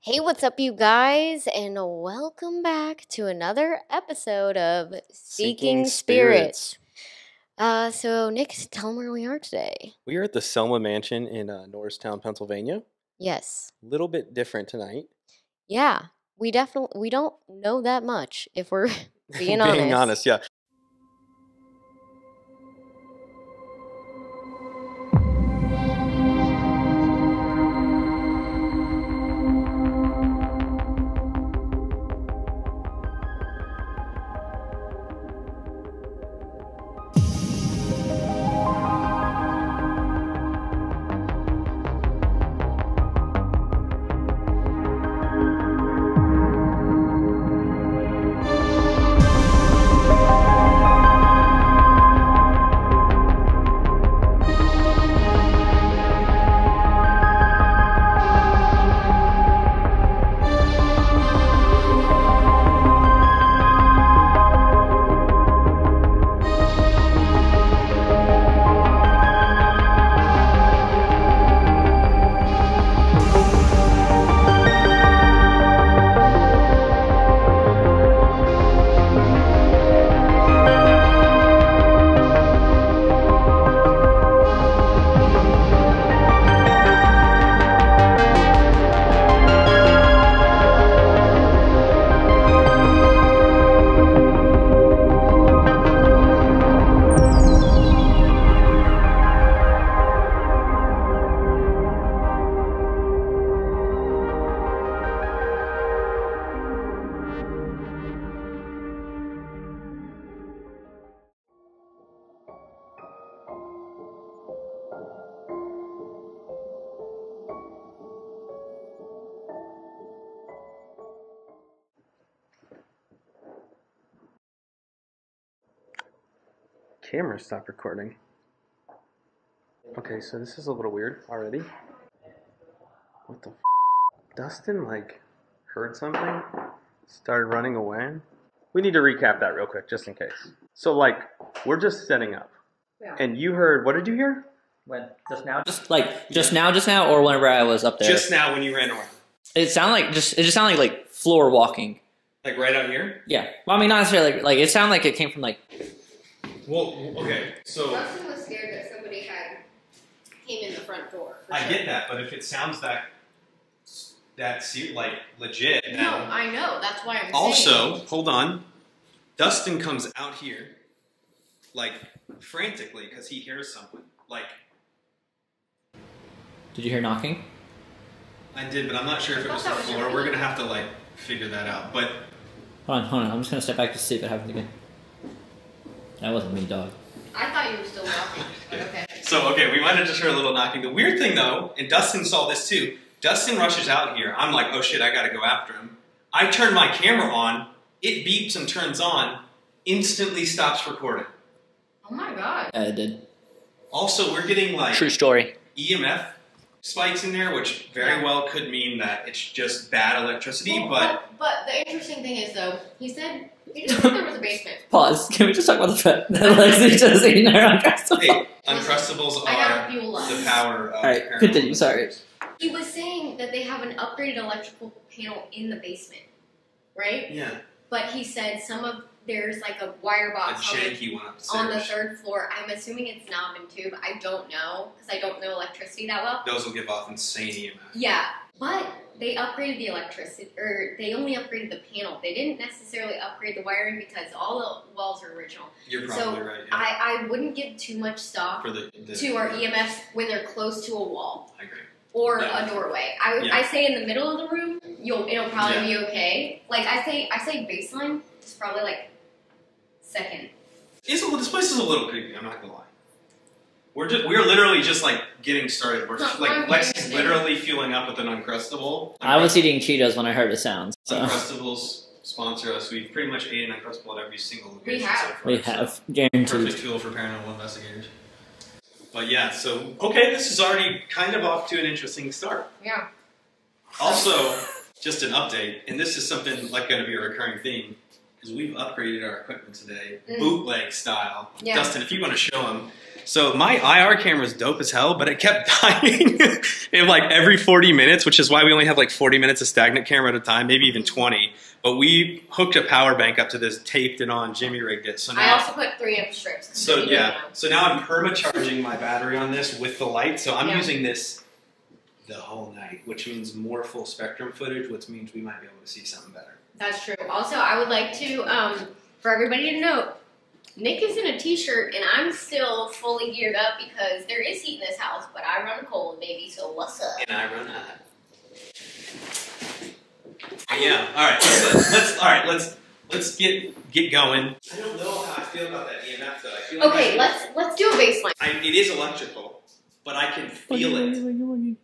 Hey, what's up, you guys? And welcome back to another episode of Seeking Spirits. So, Nick, tell them where we are today. We are at the Selma Mansion in Norristown, Pennsylvania. Yes. A little bit different tonight. Yeah, we don't know that much, if we're being Being honest, yeah. Camera stopped recording. Okay, so this is a little weird already. What the f? Dustin, heard something? Started running away? We need to recap that real quick, just in case. So, we're just setting up. Yeah. And you heard, what did you hear? When? Just now? Just now, or whenever I was up there? Just now when you ran away. It just sounded like floor walking. Like right out here? Yeah. Well, I mean, not necessarily, like it sounded like it came from, Well, okay, so... Dustin was scared that somebody came in the front door. I get that, but if it sounds legit, then... No, I know. That's why I'm saying. Also, hold on. Dustin comes out here, frantically, because he hears someone. Did you hear knocking? I did, but I'm not sure if it was the floor. We're going to have to, figure that out, but... Hold on. I'm just going to step back to see if it happens again. That wasn't me, dog. I thought you were still walking, but okay. So, we might have just heard a little knocking. The weird thing, though, and Dustin saw this too, Dustin rushes out here. I'm like, oh shit, I gotta go after him. I turn my camera on, it beeps and turns on, instantly stops recording. Oh my god. Yeah, it did. Also, we're getting, True story. EMF spikes in there, which very well could mean that it's just bad electricity, but the interesting thing is, though, he said he didn't know there was a basement. Pause. Can we just talk about the fact that Lexi's just eating their Uncrustables? Hey, Uncrustables are the power of Alright, continue, sorry. He was saying that they have an upgraded electrical panel in the basement, right? Yeah. But he said there's a wire box A janky one upstairs. on the third floor. I'm assuming it's knob and tube. I don't know, because I don't know electricity that well. Those will give off insane EMF. Yeah, but they upgraded the electricity, or they only upgraded the panel. They didn't necessarily upgrade the wiring because all the walls are original. You're probably right, yeah. I wouldn't give too much stock to our EMFs when they're close to a wall. I agree. Or a doorway. I say in the middle of the room, it'll probably be okay. I say baseline is probably second. This place is a little creepy, I'm not gonna lie. We're literally just getting started. We're Lexi's literally fueling up with an Uncrustable. I was eating Cheetos when I heard the sounds. So. Uncrustables sponsor us. We've pretty much ate an Uncrustable at every single location so far. We have, guaranteed. Perfect tool for paranormal investigators. But yeah, so, this is already kind of off to an interesting start. Yeah. Also, just an update, and this is something going to be a recurring theme, is we've upgraded our equipment today, bootleg style. Yeah. Dustin, if you want to show them, so my IR camera is dope as hell, but it kept dying in like every 40 minutes, which is why we only have like 40 minutes of stagnant camera at a time, maybe even 20. But we hooked a power bank up to this, taped it on, Jimmy rigged it. So now, I also put 3 strips. So yeah, so now I'm perma-charging my battery on this with the light. So I'm using this the whole night, which means more full spectrum footage, which means we might be able to see something better. That's true. Also, I would like to, for everybody to know, Nick is in a t-shirt and I'm still fully geared up because there is heat in this house, but I run cold, baby, so what's up? And I run hot. Yeah, alright, let's get going. I don't know how I feel about that EMF though. I feel like okay, let's do a baseline. It is electrical, but I can feel it.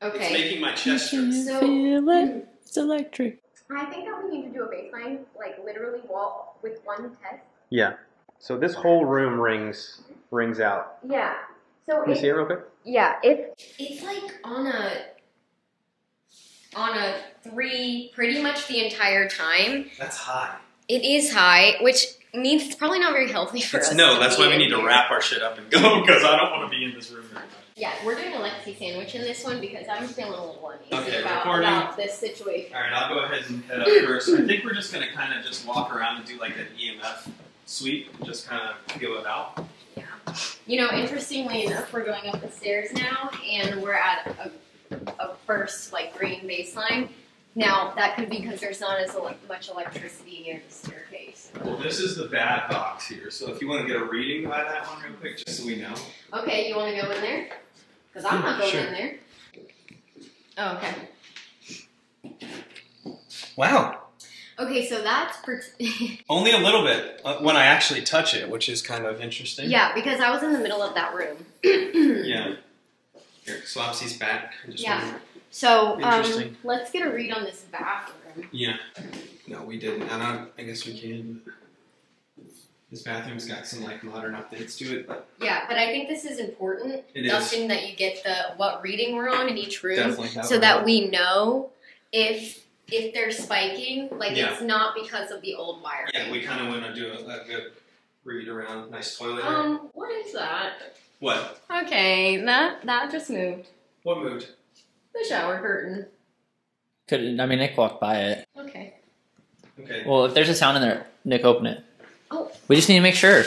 Okay. It's making my chest hurt. So, Feel it. It's electric. I think that we need to do a baseline, like literally wall with one test. Yeah. So this whole room rings out. Yeah. So Can you see it real quick? Yeah, if it's like on a 3 pretty much the entire time. That's high. It is high, which means it's probably not very healthy for us. No, that's why we need to wrap our shit up and go, because I don't want to be in this room very much. Yeah, we're doing a Lexi sandwich in this one because I'm feeling a little uneasy Okay, about this situation. Alright, I'll go ahead and head up first. I think we're just going to kind of just walk around and do like an EMF sweep, just kind of feel it out. Yeah. You know, interestingly enough, we're going up the stairs now, and we're at a first, like, green baseline. Now, that could be because there's not as much electricity near the staircase. Well, this is the bad box here, so if you want to get a reading by that one real quick, just so we know. Okay, you want to go in there? Because I'm not going in there. Oh, okay. Wow. Okay, so that's... Only a little bit when I actually touch it, which is kind of interesting. Yeah, because I was in the middle of that room. Yeah. Here, Swapsy's back. Yeah. So, Interesting. let's get a read on this bathroom. Yeah. No, we didn't. And I guess we can. This bathroom's got some like modern updates to it, but yeah, but I think this is important. It is. Dustin, that you get what reading we're on in each room, Definitely so that we know if they're spiking, like Yeah. it's not because of the old wiring. yeah, we kind of want to do a good read around. Nice toilet. What is that? What? Okay, that just moved. What moved? The shower curtain. Nick walked by it. Okay. Okay. Well, if there's a sound in there, Nick, open it. Oh. We just need to make sure.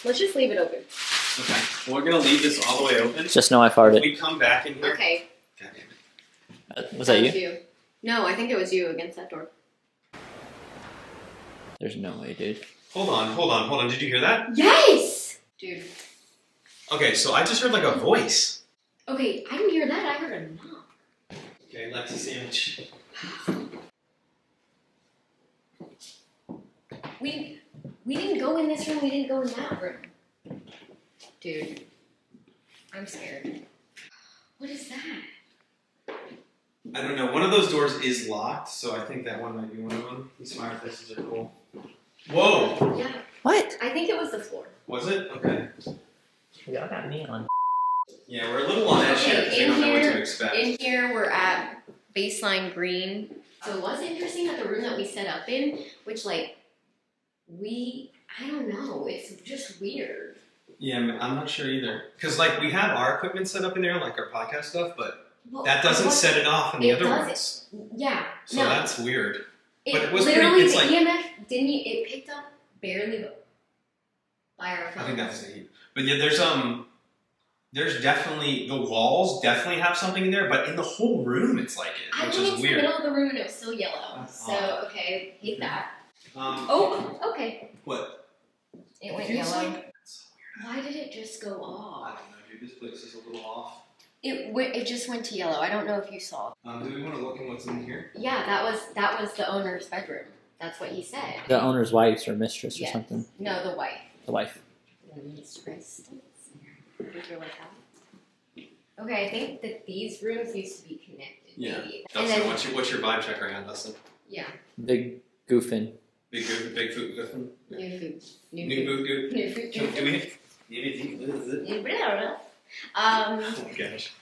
Let's just leave it open. Okay. Well, we're gonna leave this all the way open. Just know I farted. We come back in here. Okay. God damn it. Was that was you? No, I think it was you against that door. There's no way, dude. Hold on. Did you hear that? Yes! Dude. Okay, so I just heard like a voice. Okay, I didn't hear that. I heard a knock. Okay, Lexi sandwich. We didn't go in this room. We didn't go in that room. Dude, I'm scared. What is that? I don't know. One of those doors is locked, so I think that one might be one of them. These fireplaces are cool. Whoa! Yeah. What? I think it was the floor. Was it? Okay. Y'all got me on. Yeah, we're a little on edge here because we don't know what to expect. In here, we're at baseline green. So what's interesting about the room that we set up in, which I don't know, it's just weird. Yeah, I'm not sure either. Because we have our equipment set up in there, like our podcast stuff, but Well, that doesn't set it off in the other doesn't. ones. Yeah. So that's weird. But it was literally pretty, it's the EMF it picked up barely by our phone. I think that's the heat. But yeah, there's definitely, the walls definitely have something in there, but in the whole room it's like it, which is the weird. middle of the room and it was still yellow. That's So, odd. okay, hate that. Okay. What? It went Feels yellow. like- That's so weird. Why did it just go I off? don't know, dude. This place is a little off. It just went to yellow. I don't know if you saw. Do we want to look at what's in here? Yeah, that was the owner's bedroom. That's what he said. The owner's wife or mistress or Yes. something. No, the wife. The wife. The mistress. Did you like that? Okay, I think that these rooms used to be connected. Yeah. Maybe. Dustin, And then, what's your vibe check right now, Dustin? yeah, Big goofing. Big food, Dustin? new food. New food, good. New food. Do we? Oh Um. my gosh.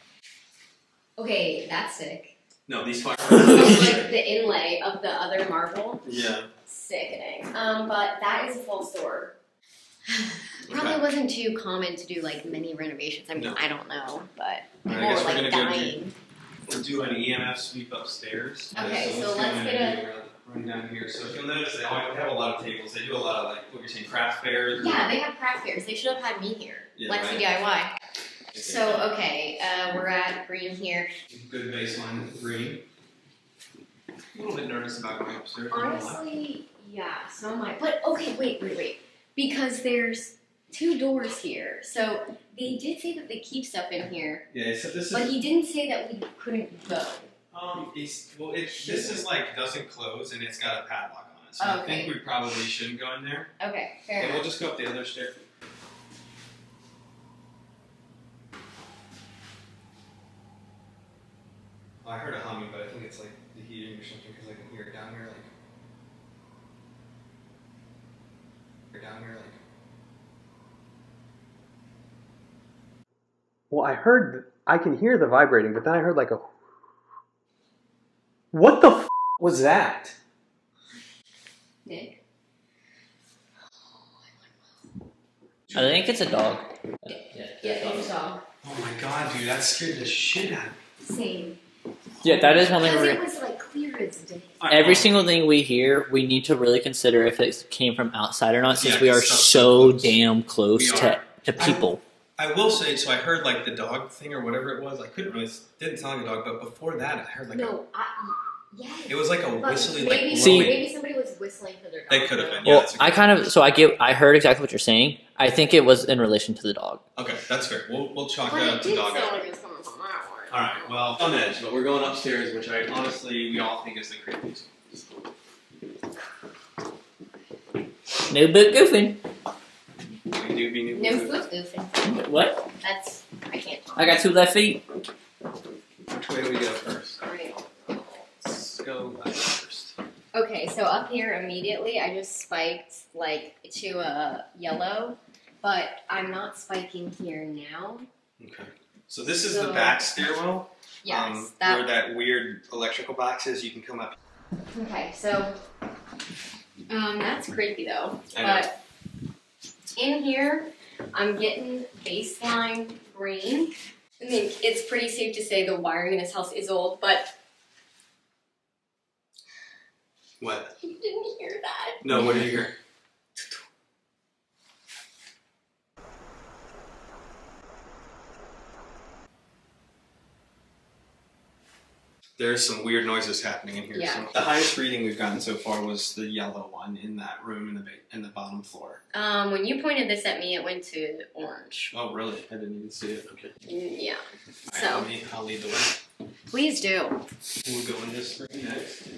Okay, that's sick. No, these fire. Like the inlay of the other marble. Yeah. Sickening. But that is a full store. Probably Okay. wasn't too common to do like many renovations. I mean, No. I don't know, but All people right, I guess were we're like gonna go dying. We'll do an EMF sweep upstairs. Okay, so go let's in get and run down here. So if you'll notice, they have a lot of tables. They do a lot of like what you're saying, craft fairs. Yeah, they have craft fairs. They should have had me here. Yeah, Let's right. do DIY. So okay, we're at green here. Good baseline green. A little bit nervous about going upstairs. Honestly, yeah, so am I. But okay, wait. Because there's 2 doors here. So they did say that they keep stuff in here. Yeah, so this is. But he didn't say that we couldn't go. This is like doesn't close and it's got a padlock on it. So I Okay. think we probably shouldn't go in there. Okay, fair And we'll enough. just go up the other stair. Well, I heard a humming, but I think it's like the heating or something because I can hear it down here, like. Well, I can hear the vibrating, but then I heard like a. What the f was that? Nick? I think it's a dog. Yeah, they saw. Oh my god, dude, that scared the shit out of me. Same. Yeah, that is one thing. Because We're it was like clear as day. Every single thing we hear, we need to really consider if it came from outside or not, since Yeah, we are stuff's so so close. damn close We to are. people. I will say, so I heard like the dog thing or whatever it was. I couldn't really, didn't sound like a dog, but before that, I heard like Yes. it was like a But whistly, maybe, like See- maybe somebody was whistling for their dog. They could have been. Yeah, Well, that's a I good kind of, so I heard exactly what you're saying. I think it was in relation to the dog. Okay, that's fair. We'll chalk But that it up to did dog sound out. like it was coming from that one. All right, well, on edge, but we're going upstairs, which I honestly we all think is the creepiest. No book goofing. We do be new. No foot goofing. What? That's, I can't talk. I got 2 left feet. Which way do we go first? Alright. Let's go first. Okay, so up here immediately, I just spiked like to a yellow, but I'm not spiking here now. Okay. So this is So- the back stairwell. Yes, Where that weird electrical box is. You can come up. Okay, so that's creepy though. I know. But in here, I'm getting baseline green. I mean, it's pretty safe to say the wiring in this house is old, but What? you didn't hear that. No, what did you hear? There's some weird noises happening in here. Yeah. So the highest reading we've gotten so far was the yellow one in that room in the bottom floor. When you pointed this at me, it went to orange. Oh, really? I didn't even see it. Okay. Yeah. All So- right, I'll lead the way. Please do. We'll go in this room next.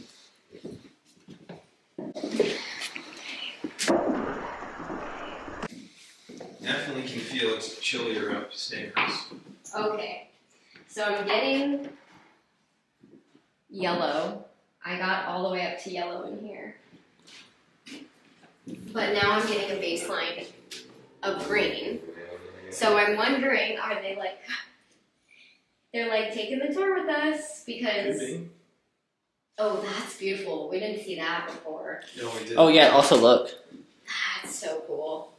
Definitely can feel it's chillier upstairs. Okay. So I'm getting yellow. I got all the way up to yellow in here. But now I'm getting a baseline of green. So I'm wondering, are they like, they're like taking the tour with us because, Could be. oh, that's beautiful. We didn't see that before. No, we did. Oh yeah, also look. That's so cool.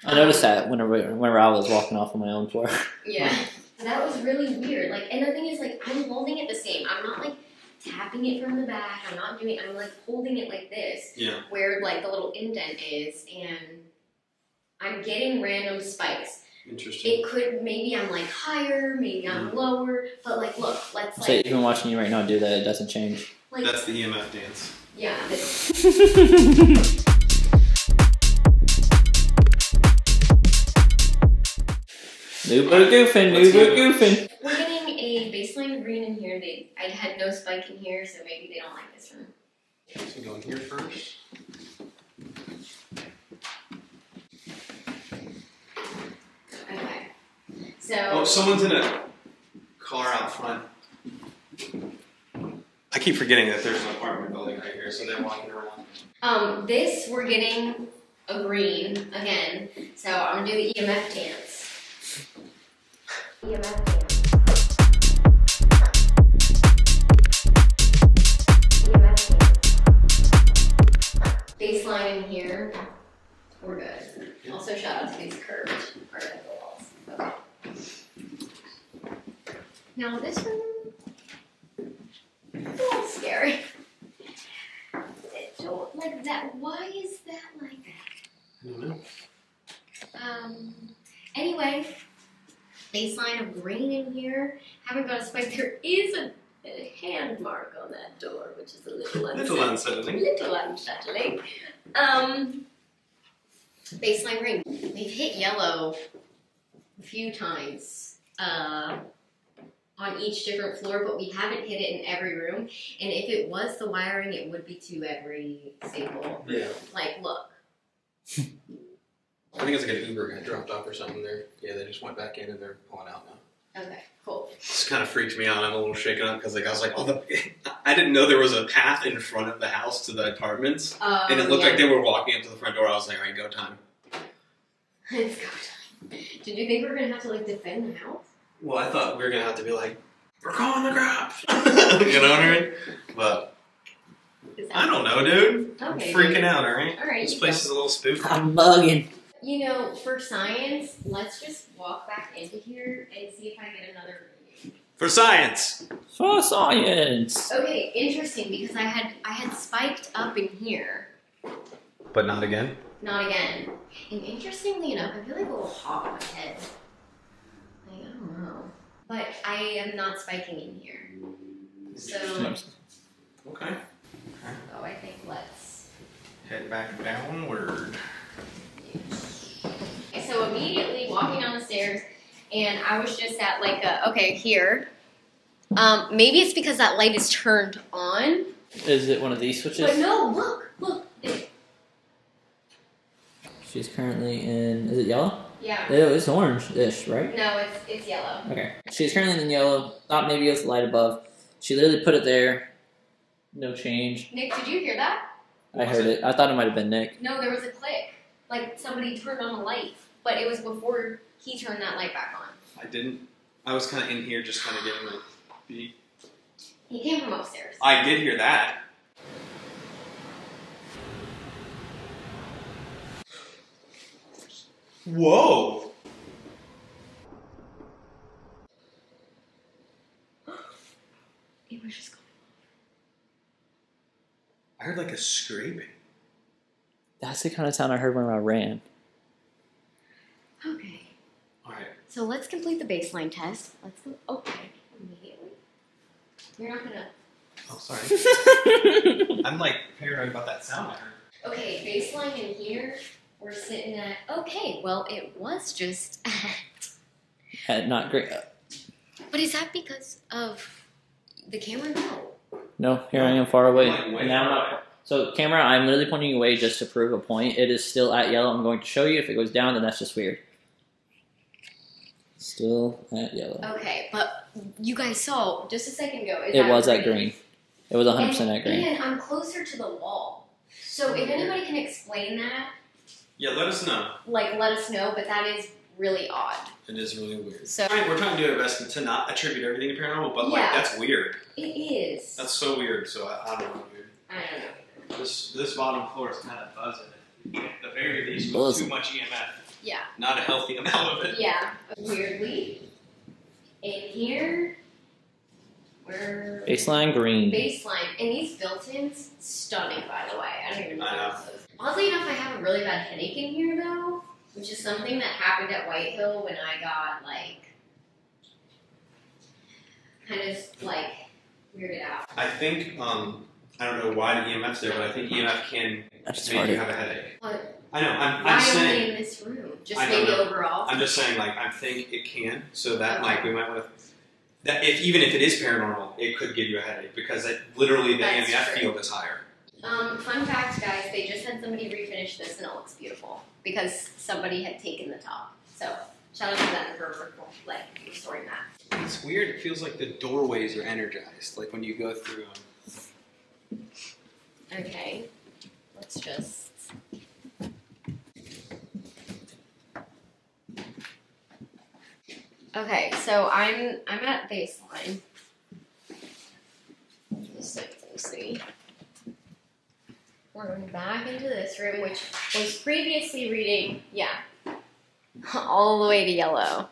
I noticed that whenever I was walking off on my own floor. Yeah. That was really weird. Like, and the thing is, like, I'm holding it the same. I'm not like tapping it from the back. I'm like holding it like this. Yeah. Where like the little indent is, and I'm getting random spikes. Interesting. It could, maybe I'm like higher, maybe I'm lower, but like, look, let's So like, even watching you right now do that, it doesn't change. like, That's the EMF dance. yeah, this, New book goofing, new book goofing. we're getting a baseline green in here. I had no spike in here, so maybe they don't like this room. So going here first. Okay. So, Oh, someone's in a car out front. I keep forgetting that there's an apartment building right here, so they're walking around. this we're getting a green again. So I'm gonna do the EMF dance. EMF dance. EMF dance. Baseline in here. We're good. Also Now this room, a little scary. It don't like that. Why is that like that? I don't know. Anyway, baseline of green in here. Haven't got a spike. There is a hand mark on that door, which is a little unsettling. Little unsettling. Baseline green. We've hit yellow a few times on each different floor, but we haven't hit it in every room. And if it was the wiring, it would be to every single room. Yeah. Like, look. I think it's like an Uber got dropped off or something there. Yeah, they just went back in and they're pulling out now. Okay, cool. This kind of freaks me out. I'm a little shaken up because like I was like, oh, I didn't know there was a path in front of the house to the apartments, and it looked like they were walking up to the front door. I was like, all right, go time. It's go time. Did you think we were gonna have to like defend the house? Well, I thought we were gonna have to be like, we're calling the cops. You know what I mean? But I don't know, dude. Okay, I'm freaking out. All right. All right. This place is a little spooky. I'm bugging. You know, for science, let's just walk back into here and see if I get another reading. For science. For science. Okay, interesting because I had spiked up in here. But not again. Not again. And interestingly enough, I feel like a little hot on my head. Like, I don't know. But I am not spiking in here. So, Okay. oh, I think let's... Head back downward. Okay, so immediately walking down the stairs, and I was just at like okay, here. Maybe it's because that light is turned on. Is it one of these switches? But no, look. She's currently in. Is it yellow? Yeah. It's orange-ish, right? No, it's yellow. Okay. She's currently in yellow. Thought maybe it was the light above. She literally put it there. No change. Nick, did you hear that? I heard it. I thought it might have been Nick. No, there was a click. Like somebody turned on the light, but it was before he turned that light back on. I didn't. I was kind of in here just kind of getting like beat. He came from upstairs. I did hear that. Whoa! It was just going. I heard like a scraping. That's the kind of sound I heard when I ran. Okay. Alright. So let's complete the baseline test. Let's go. Okay. Immediately. You're not gonna. Oh, sorry. I'm like paranoid about that sound I heard. Okay, baseline in here. We're sitting at. Okay, well, it was just at. Not great. But is that because of the camera? No. No, here I am far away. Like, way And now I'm far not. So, camera, I'm literally pointing you away just to prove a point. It is still at yellow. I'm going to show you. If it goes down, then that's just weird. Still at yellow. Okay, but you guys saw just a second ago. It was at green. It was 100% at green. And I'm closer to the wall. So if anybody can explain that, Yeah, let us know. like let us know, but that is really odd. It is really weird. So We're trying to do our best to not attribute everything to paranormal, but like Yeah. that's weird. it is. That's so weird. So I don't know, dude. I don't know. This bottom floor is kind of buzzing. At the very least, with Buzzing. too much EMF. Yeah. Not a healthy amount of it. Yeah. Weirdly, in here, we're Baseline green. baseline, and these built-ins, stunning by the way. I don't even know I know. those. Oddly enough, I have a really bad headache in here though, which is something that happened at White Hill when I got like kind of like weirded out. I think I don't know why the EMF's there, but I think EMF can I just make you farted. have a headache. But I know. I'm why saying. only in this room? Just I don't maybe know. overall. I'm just saying, like, I think it can, so that, Okay. like, we might want to. That even if it is paranormal, it could give you a headache because literally the That's EMF true. field is higher. Fun fact, guys, they just had somebody refinish this and it looks beautiful because somebody had taken the top. So shout out to them for like restoring that. It's weird. It feels like the doorways are energized, like when you go through them. Okay, let's just. Okay, so I'm at baseline. Just so you can see. We're going back into this room, which was previously reading, yeah, all the way to yellow.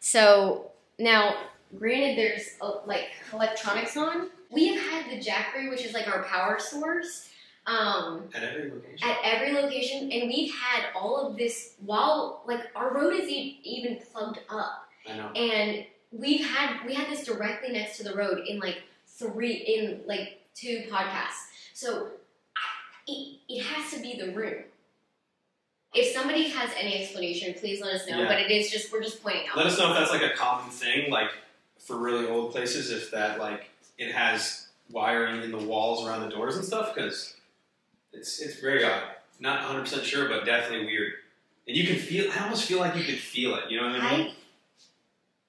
So now granted, there's like electronics on. We have had the Jackery, which is like our power source. At every location. At every location, and we've had all of this while like our road is even plugged up. I know. And we had this directly next to the road in like 2 podcasts. So it has to be the room. If somebody has any explanation, please let us know. Yeah. But we're just pointing out. Let us know if that's like a common thing, like for really old places, if that like it has wiring in the walls around the doors and stuff, because it's very odd. Not 100% sure, but definitely weird. And you can feel. I almost feel like you could feel it. You know what I mean? I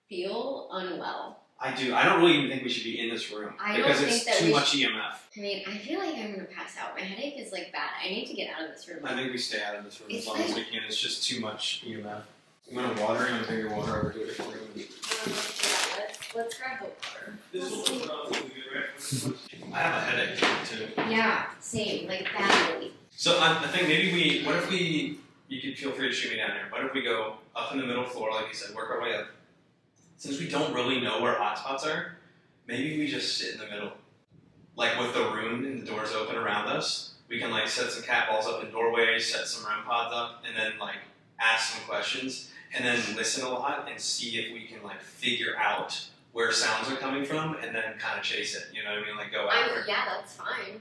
feel unwell. I do. I don't really even think we should be in this room because it's too much EMF. I mean, I feel like I'm gonna pass out. My headache is like bad. I need to get out of this room. I think we stay out of this room as long as we can. It's just too much EMF. You want to water? You want to bring your water over to a different room? Let's grab the water. This will look relatively good, right? I have a headache too. Yeah, same. Like badly. So I think maybe what if you could feel free to shoot me down here. What if we go up in the middle floor, like you said, work our way up? Since we don't really know where hotspots are, maybe we just sit in the middle. Like with the room and the doors open around us, we can like set some cat balls up in doorways, set some REM pods up, and then like ask some questions, and then listen a lot and see if we can like figure out where sounds are coming from, and then kind of chase it. You know what I mean? Like go after. Yeah, that's fine.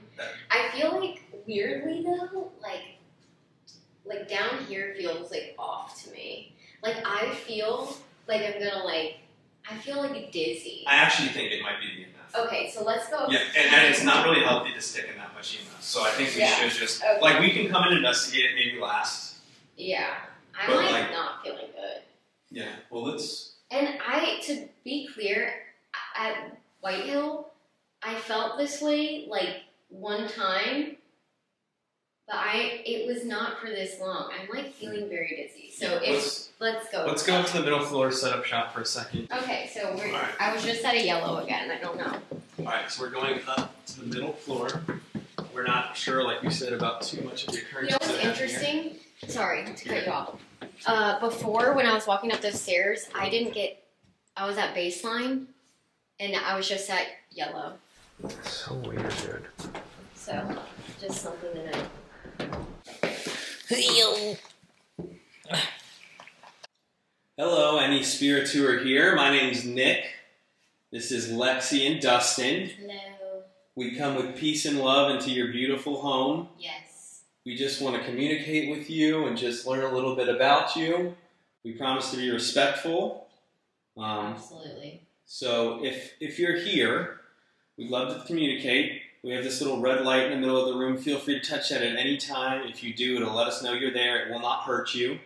I feel like weirdly though, like down here feels like off to me. Like I feel like I'm gonna like. I feel like dizzy. I actually think it might be the EMF. Okay, so let's go. Yeah, and it's not really healthy to stick in that much EMF. So I think we should just like we can come and investigate it maybe last. Yeah, I'm like not feeling good. Yeah, well let's. And to be clear, at White Hill, I felt this way like one time, but it was not for this long. I'm like feeling very dizzy. So let's go. Let's go to the middle floor, set up shop for a second. Okay, so I was just at a yellow again. I don't know. All right, so we're going up to the middle floor. We're not sure, like you said, about too much of the occurrence. You know what's interesting? Sorry to cut you off. Before, when I was walking up those stairs, I was at baseline, and I was just at yellow. That's so weird, dude. So, just something to know. Hello, any spirituer here? My name's Nick. This is Lexi and Dustin. Hello. We come with peace and love into your beautiful home. Yes. We just want to communicate with you and just learn a little bit about you. We promise to be respectful. Absolutely. So if you're here, we'd love to communicate. We have this little red light in the middle of the room. Feel free to touch that at any time. If you do, it'll let us know you're there. It will not hurt you.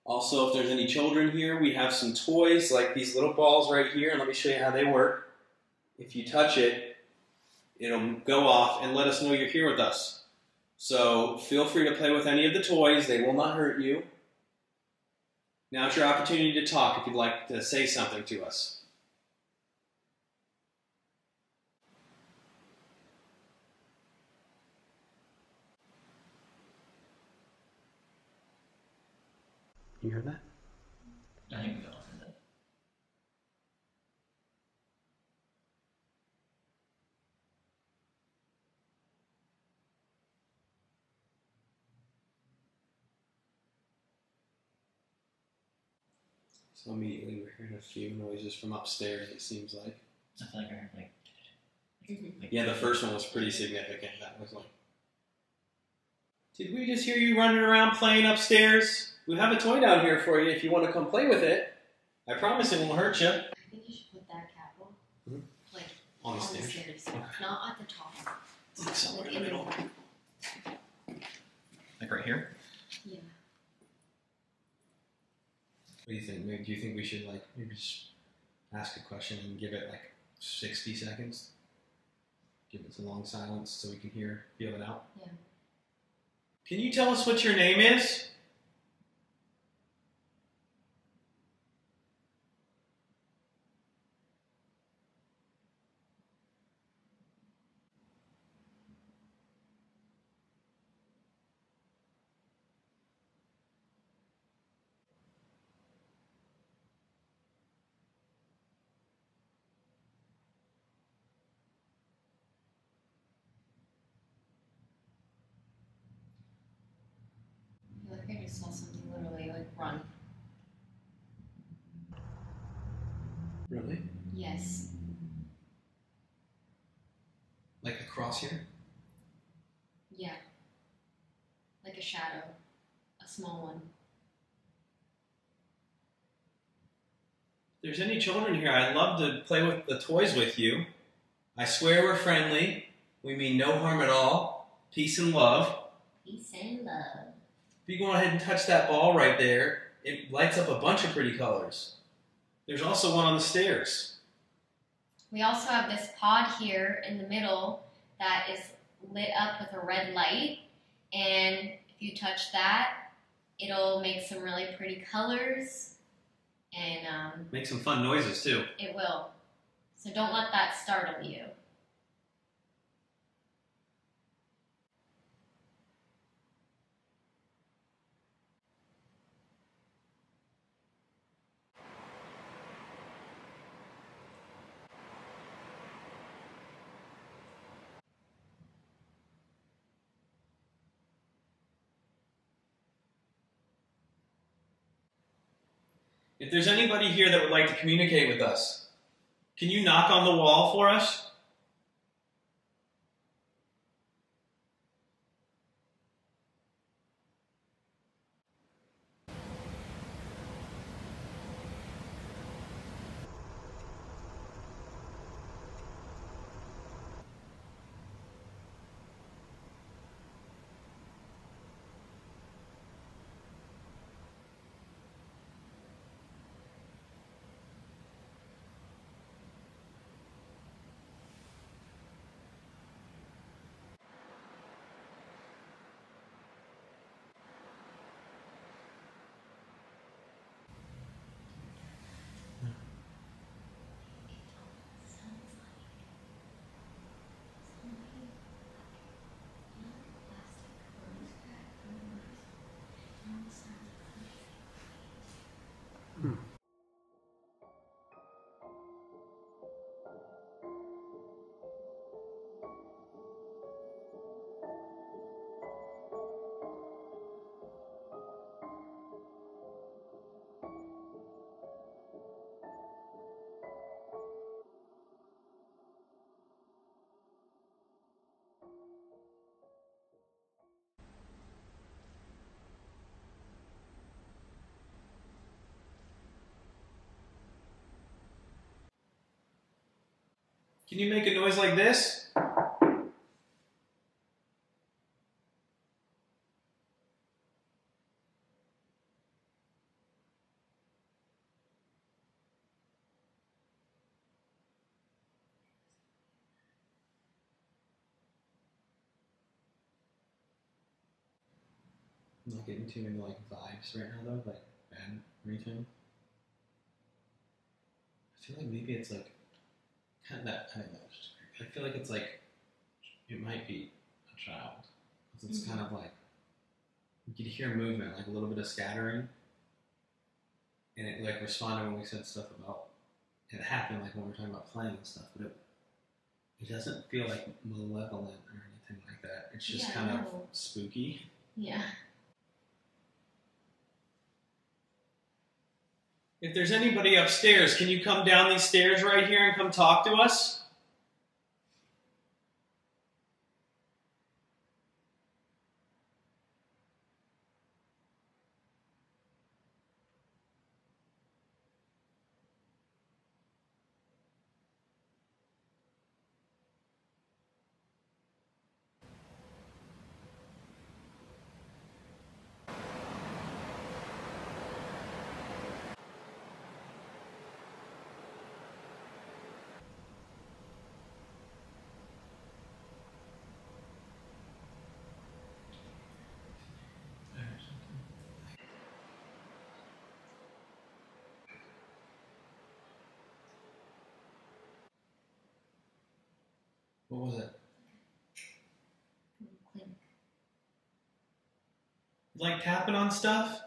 Also, if there's any children here, we have some toys like these little balls right here. And let me show you how they work. If you touch it, it'll go off and let us know you're here with us. So feel free to play with any of the toys. They will not hurt you. Now it's your opportunity to talk if you'd like to say something to us. You heard that? I think we all heard that. So immediately we're hearing a few noises from upstairs, it seems like. I feel like I heard Yeah, the first one was pretty significant. That was like, did we just hear you running around playing upstairs? We have a toy down here for you if you want to come play with it. I promise it won't hurt you. I think you should put that cat like On the stairs. Okay. Not at the top. Like somewhere in the middle. Like right here? Yeah. What do you think? Maybe, do you think we should like maybe just ask a question and give it like 60 seconds? Give it some long silence so we can feel it out? Yeah. Can you tell us what your name is? just saw something literally like run. Really? Yes. Like across here? Yeah. Like a shadow. A small one. If there's any children here, I'd love to play with the toys with you. I swear we're friendly. We mean no harm at all. Peace and love. Peace and love. If you go ahead and touch that ball right there, it lights up a bunch of pretty colors. There's also one on the stairs. We also have this pod here in the middle that is lit up with a red light. And if you touch that, it'll make some really pretty colors. And Make some fun noises too. it will. So don't let that startle you. If there's anybody here that would like to communicate with us, can you knock on the wall for us? Can you make a noise like this? I'm not getting too into like vibes right now though, like bad or anything. I feel like maybe it's like kind of that. I don't know. I feel like it's like it might be a child because it's kind of like you could hear movement, like a little bit of scattering, and it like responded when we said stuff about it happened, like when we were talking about playing and stuff, but it doesn't feel like malevolent or anything like that. It's just kind of spooky. Yeah. If there's anybody upstairs, can you come down these stairs right here and come talk to us? What was it? Clink. Like tapping on stuff?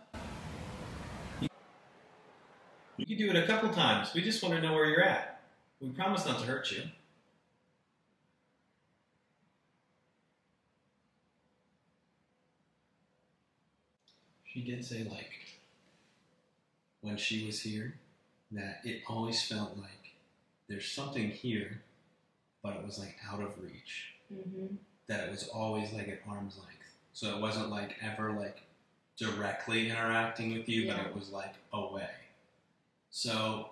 You can do it a couple times. We just want to know where you're at. We promise not to hurt you. She did say, like, when she was here, that it always felt like there's something here, but it was, like, out of reach. Mm-hmm. That it was always, like, at arm's length. So it wasn't, like, ever, like, directly interacting with you, but it was, like, away. So,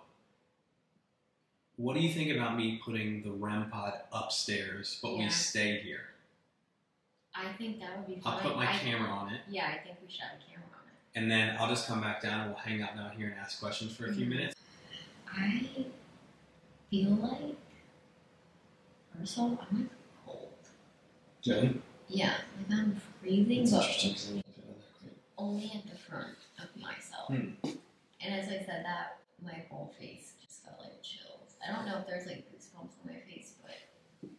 what do you think about me putting the REM pod upstairs, but we stay here? I think that would be fine. I'll put my camera on it. Yeah, I think we should have a camera on it. And then I'll just come back down and we'll hang out down here and ask questions for a few minutes. I feel like, first of all, I'm like cold. Good. Yeah, like I'm freezing, That's but interesting. only at the front of myself. Hmm. And as I said that, my whole face just got like chills. I don't know if there's like goosebumps on my face, but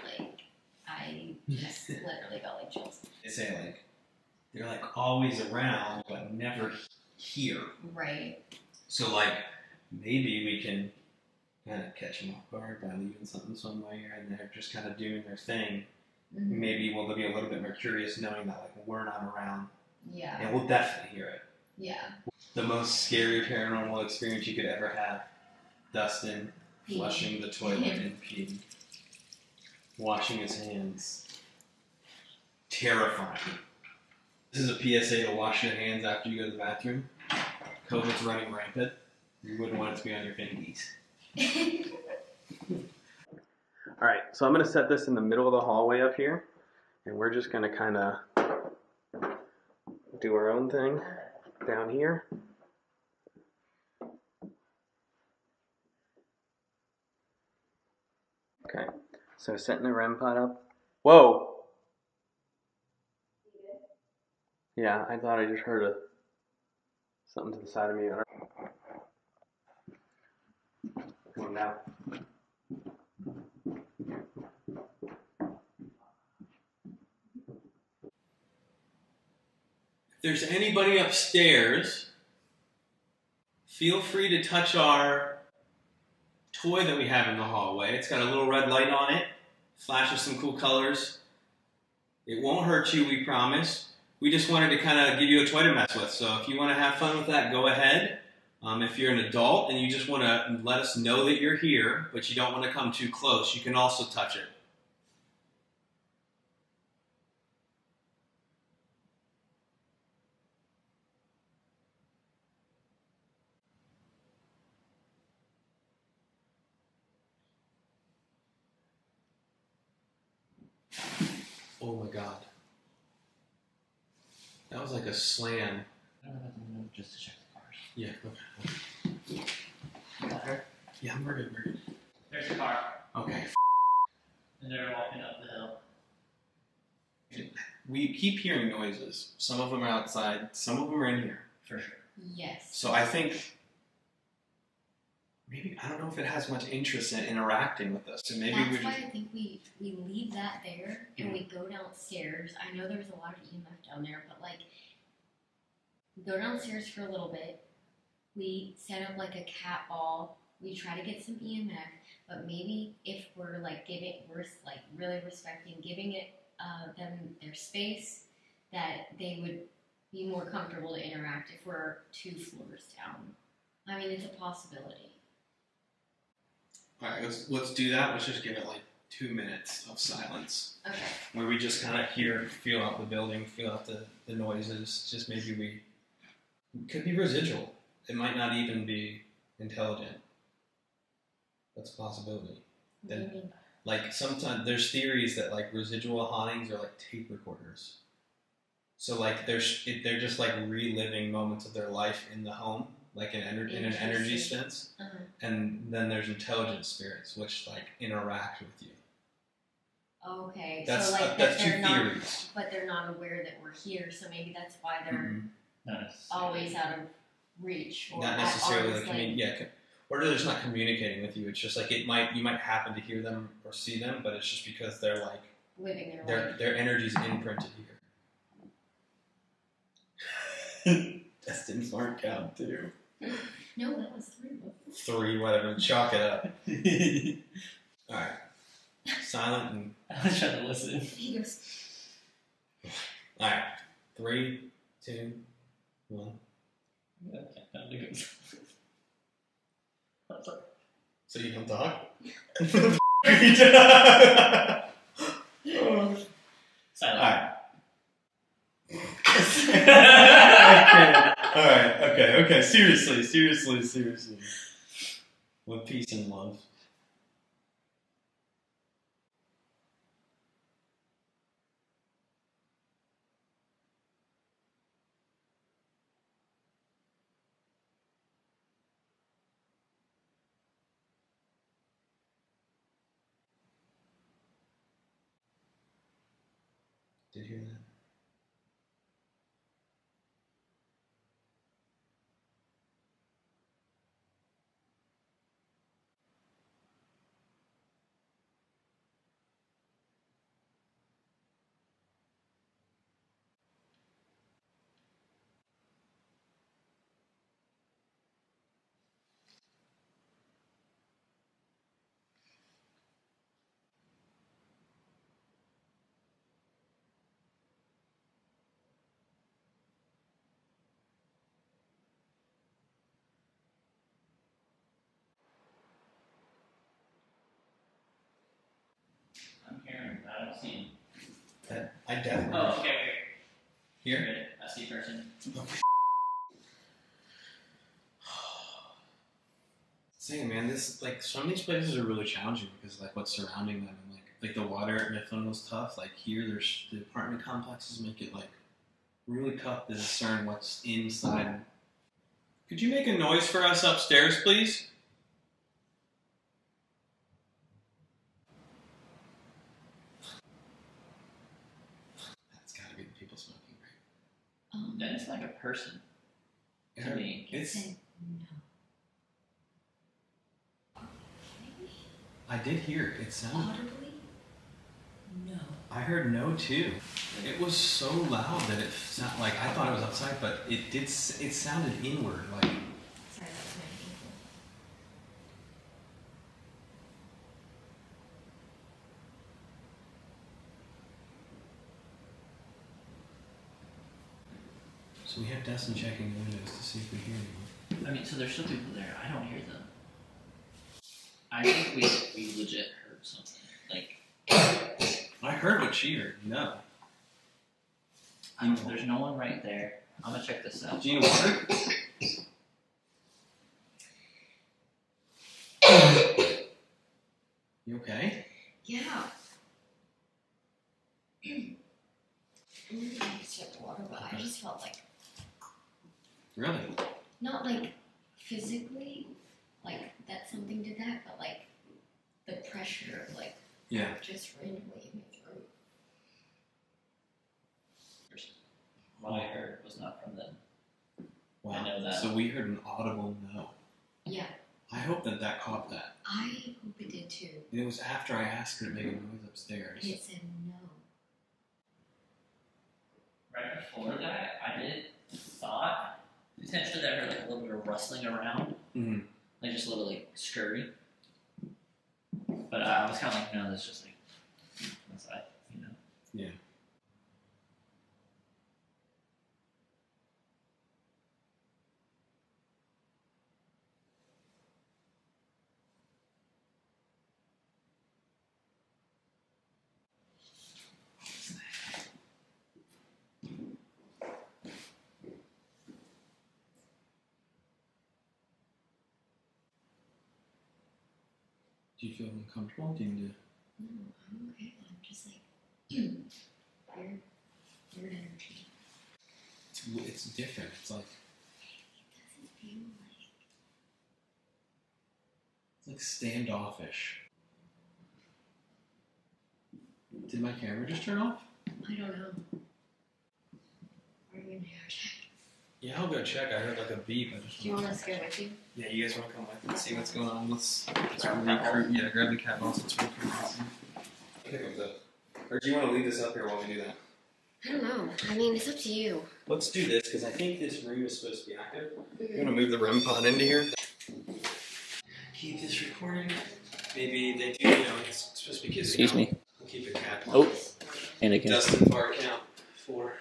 like I just literally got like chills. They say like they're like always around but never here. Right. So like maybe we can kind of catch them off guard by leaving something somewhere and they're just kind of doing their thing. Mm-hmm. Maybe we'll be a little bit more curious knowing that like we're not around. Yeah. And we'll definitely hear it. Yeah. The most scary paranormal experience you could ever have. Dustin flushing the toilet and peeing. Washing his hands. Terrifying. This is a PSA to wash your hands after you go to the bathroom. COVID's running rampant. You wouldn't want it to be on your fingies. Alright, so I'm going to set this in the middle of the hallway up here. And we're just going to kind of do our own thing down here. Okay, so setting the REM pod up. Whoa! Yeah, I thought I just heard something to the side of me. Come on now. If there's anybody upstairs, feel free to touch our toy that we have in the hallway. It's got a little red light on it, flashes some cool colors. It won't hurt you, we promise. We just wanted to kind of give you a toy to mess with. So if you want to have fun with that, go ahead. If you're an adult and you just want to let us know that you're here, but you don't want to come too close, you can also touch it. Oh my god. That was like a slam. I don't know about the window just to check the cars. Yeah, okay. You got her? Yeah, we're good, we're good. There's a car. Okay. And they're walking up the hill. We keep hearing noises. Some of them are outside, some of them are in here. For sure. Yes. So I think maybe, I don't know if it has much interest in interacting with us. So maybe That's we just... why I think we leave that there and we go downstairs. I know there's a lot of EMF down there, but like go downstairs for a little bit. We set up like a cat ball. We try to get some EMF, but maybe if we're like we're like really respecting giving it them their space, that they would be more comfortable to interact if we're 2 floors down. I mean, it's a possibility. Alright, let's do that. Let's just give it like 2 minutes of silence. Okay. Where we just kind of feel out the building, feel out the noises. Just maybe it could be residual. It might not even be intelligent. That's a possibility. What do you mean? Like sometimes there's theories that like residual hauntings are like tape recorders. So like they're just like reliving moments of their life in the home, like in an energy sense. Uh-huh. And then there's intelligent spirits which like interact with you. Okay, That's so like that's they're two not, theories. but they're not aware that we're here, so maybe that's why they're Nice. always out of reach. Or Not at necessarily arm's like or they're just not communicating with you. It's just like you might happen to hear them or see them, but it's just because they're like living their life. their energy's imprinted here. Destin's aren't count too. No, that was 3 of them. 3, whatever. Chalk it up. Alright. Silent and... I was trying to listen. He goes, Alright. 3, 2, One. So you don't talk? Silent. Alright. Alright, okay. Seriously. With peace and love. Did you hear that? I'm hearing, but I don't see him. That I definitely. Oh, okay. Here? Good. I see a person. Saying, man, this like some of these places are really challenging because like what's surrounding them and like the water at Mifflin was tough. Like here, there's the apartment complexes make it like really tough to discern what's inside. Could you make a noise for us upstairs, please? That's gotta be the people smoking, right? That is like a person to me. It's. No. I did hear it. It sounded. Audibly? No. I heard no too. It was so loud that it sounded like I thought it was outside, but it did. It sounded inward, like. Sorry, that was my ankle. So we have Dustin checking the windows to see if we hear anyone. I mean, so there's still people there. I don't hear them. I think we legit heard something. Like, I heard what she heard. No. there's no one right there. I'm gonna check this out. Do you need water? You okay? Yeah. I really accept water, but I just felt like, Really? not like physically, like that something did that, but like the pressure of like Yeah. just randomly in my throat. What I heard was not from them. Wow. I know that. So we heard an audible no. Yeah, I hope that caught that. I hope it did too. And it was after I asked her to make a noise upstairs. And it said no. Right before that, I did thought potentially that I heard like a little bit of rustling around, Mm-hmm. like just a little like scurry. But I was kind of like, no, that's just like outside, you know. Yeah. Do you feel uncomfortable? Do you need to... No, I'm okay. I'm just like weird energy. It's different. It's like It doesn't feel like. it's like standoffish. Did my camera just turn off? I don't know. Are you gonna go check? Yeah, I'll go check. I heard like a beep. I just Do you want us to go with you? Yeah, you guys want to come with and see what's going on? Let's recruit. Yeah, grab the cat balls. Let's recruit. Pick up the. Or do you want to leave this up here while we do that? I don't know. I mean, it's up to you. Let's do this because I think this room is supposed to be active. You want to move the REM pod into here? Keep this recording. Maybe they do. You know, it's supposed to be kids. Excuse me. We'll keep the cat. Oh, and again. Dustin fart count 4.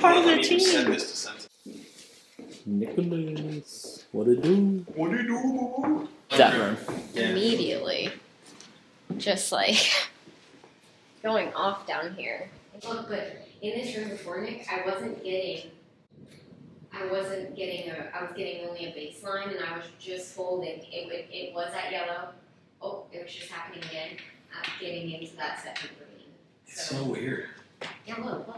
part of Let their me team. send this to Sense. Nicholas, what do you do? What do you do? That room. Immediately. Just like going off down here. Look, but in this room before Nick, I was getting only a baseline, and I was just folding. It was at yellow. Oh, it was just happening again. Getting into that second green. It's so weird. Yeah, look.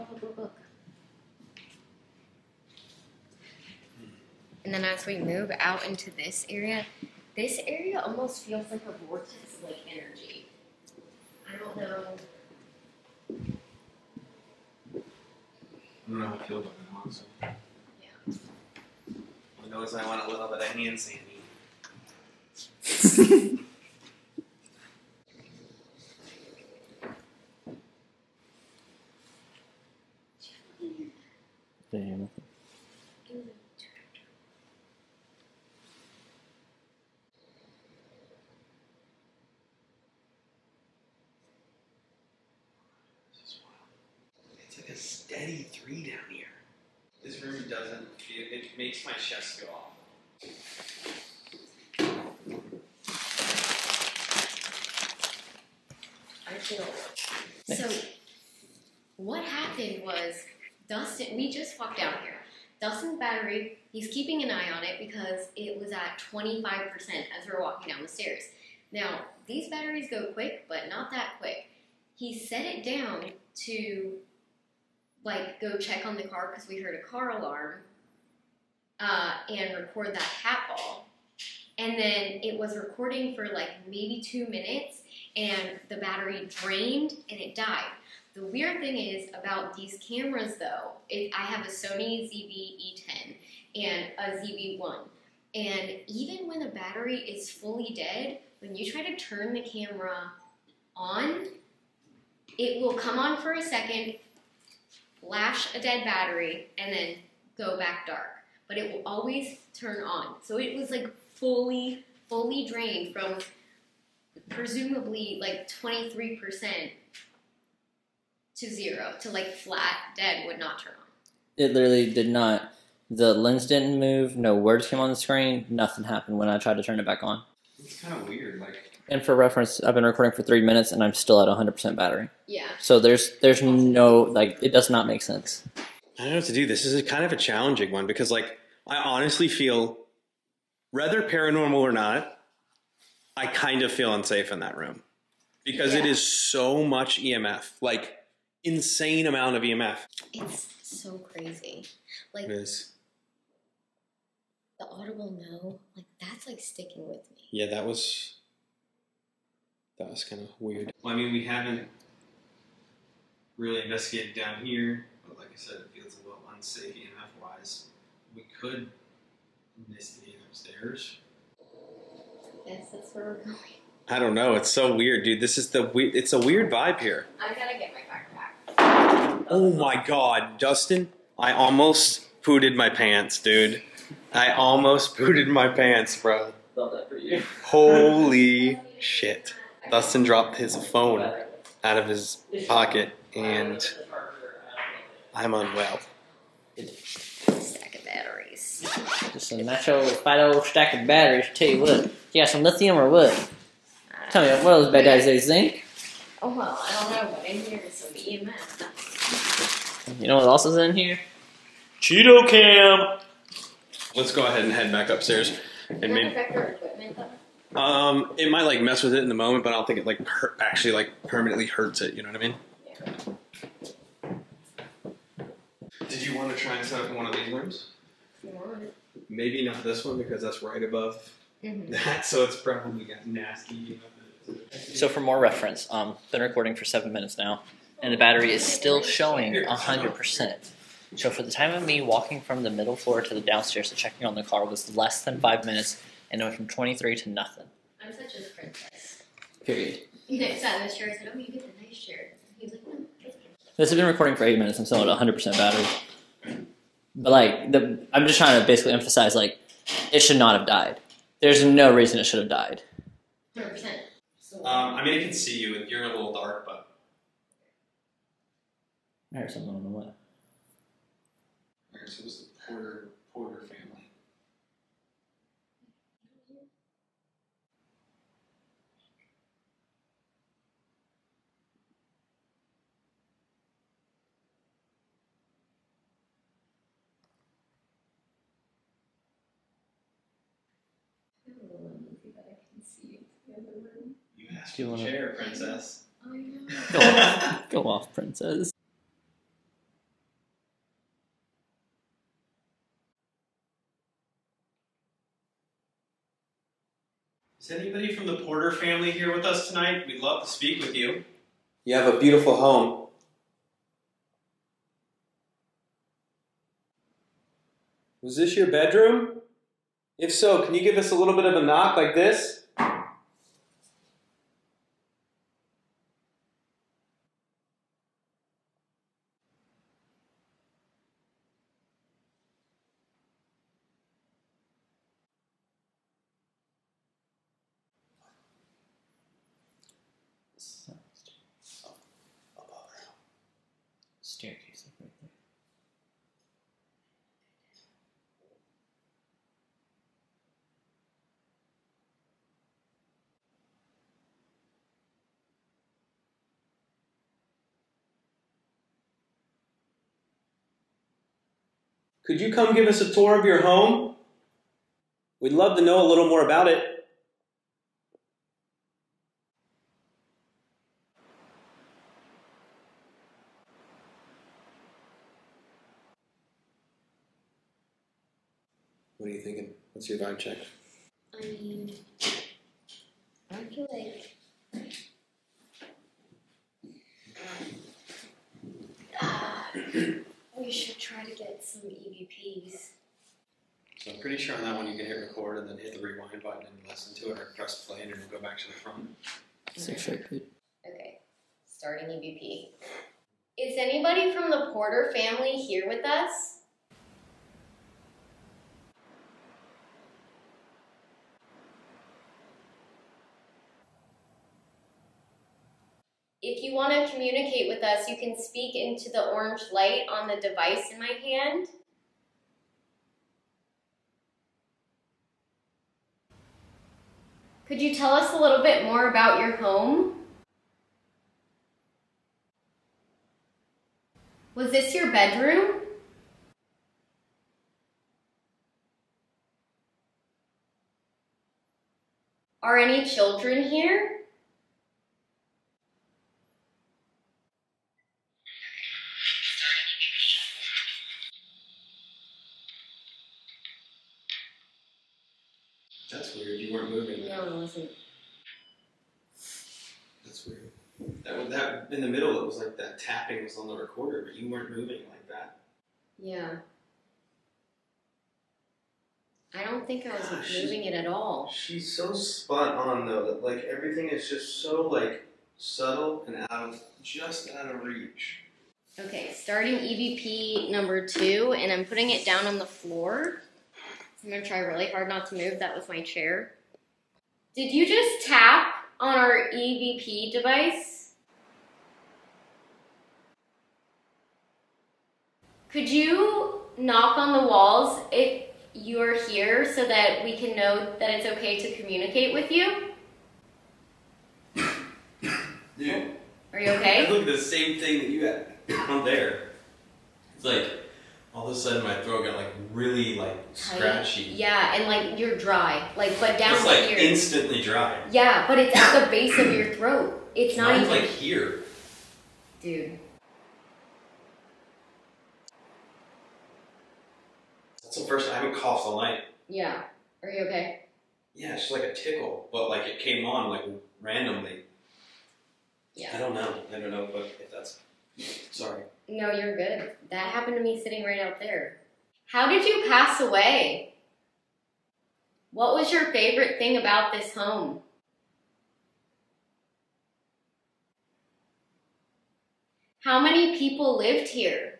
And then as we move out into this area almost feels like a vortex-like energy. I don't know. I don't know how I feel about it, honestly. Yeah. I notice I want a little bit of hand sandy. Damn. It's like a steady 3 down here. This room doesn't feel, it makes my chest go off. I feel. So, what happened was Dustin, we just walked down here. Dustin's battery, he's keeping an eye on it because it was at 25% as we were walking down the stairs. Now, these batteries go quick, but not that quick. He set it down to, like, go check on the car because we heard a car alarm and record that cat ball. And then it was recording for, like, maybe 2 minutes, and the battery drained and it died. The weird thing is about these cameras, though, I have a Sony ZV-E10 and a ZV-1. And even when the battery is fully dead, when you try to turn the camera on, it will come on for a second, flash a dead battery, and then go back dark. But it will always turn on. So it was like fully drained from presumably like 23% to 0 to like flat dead, would not turn on. It literally did not. The lens didn't move. No words came on the screen. Nothing happened when I tried to turn it back on. It's kind of weird, like. And for reference, I've been recording for 3 minutes and I'm still at 100% battery. Yeah. So there's no, like, it does not make sense. I don't know what to do. This is kind of a challenging one because, like, I honestly feel, whether paranormal or not, I kind of feel unsafe in that room because it is so much EMF, like insane amount of EMF. It's so crazy. Like, It is. the audible no, like, that's like sticking with me. Yeah, that was kind of weird. Well, I mean, we haven't really investigated down here, but like I said, it feels a little unsafe EMF-wise. We could investigate upstairs. Yes, that's where we're going. I don't know. It's so weird, dude. This is it's a weird vibe here. I gotta get my backpack. Oh my god, Dustin, I almost pooted my pants, dude. I almost pooted my pants, bro. Love that for you. Holy shit. Dustin dropped his phone out of his pocket, and I'm unwell. Stack of batteries. Just a natural fat old stack of batteries. Tell you what. You got some lithium or what? Tell me, what are those bad guys? They zinc? Oh, well, I don't know, but in here is some EMF. You know what else is in here? Cheeto cam. Let's go ahead and head back upstairs. And Does that maybe, affect our equipment, though? it might like mess with it in the moment, but I don't think it like actually like permanently hurts it. You know what I mean? Yeah. Did you want to try and set up in one of these rooms? If you want. Maybe not this one because that's right above Mm-hmm. that, so it's probably got nasty. So for more reference, been recording for 7 minutes now, and the battery is still showing 100%. So for the time of me walking from the middle floor to the downstairs to checking on the car was less than 5 minutes, and it went from 23 to nothing. I'm such a princess. Period. Nick sat in this chair and said, "Oh, you get the nice chair." He was like, "No, it's okay." This has been recording for 8 minutes. I'm still at 100% battery. But like, I'm just trying to basically emphasize, like, it should not have died. There's no reason it should have died. 100%. I mean, I can see you. You're a little dark, but I heard something on the way. grandparents. It was the Porter family. It's a little uneasy that I can see into the other room. You asked Do you for the wanna- chair, princess. I know. Go off, go off, princess. Is anybody from the Porter family here with us tonight? We'd love to speak with you. You have a beautiful home. Was this your bedroom? If so, can you give us a little bit of a knock like this? Staircase right there. Could you come give us a tour of your home? We'd love to know a little more about it. What are you thinking? What's your vibe check? I mean, I feel like we should try to get some EVPs. So I'm pretty sure on that one you can hit record and then hit the rewind button and listen to it, or press play and it'll go back to the front. Okay, starting EVP. Is anybody from the Porter family here with us? If you want to communicate with us, you can speak into the orange light on the device in my hand. Could you tell us a little bit more about your home? Was this your bedroom? Are any children here? That's weird. You weren't moving. No, it wasn't. That's weird. That in the middle, it was like that tapping was on the recorder, but you weren't moving like that. Yeah. I don't think I was Gosh, moving it at all. She's so spot on though that like everything is just so like subtle and just out of reach. Okay, starting EVP number 2, and I'm putting it down on the floor. I'm gonna try really hard not to move. That was my chair. Did you just tap on our EVP device? Could you knock on the walls if you are here so that we can know that it's okay to communicate with you? Dude, Are you I okay? look at the same thing that you had down there. It's like all of a sudden my throat got like really like scratchy. Yeah, and like you're dry, like but down It's like here. instantly dry. Yeah, but it's at the base of your throat. It's not Mine's even. like here. Dude. That's the first time I haven't coughed all night. Yeah. Are you okay? Yeah, it's just like a tickle, but like it came on like randomly. I Yeah. don't know, but if that's sorry. No, you're good. That happened to me sitting right out there. How did you pass away? What was your favorite thing about this home? How many people lived here?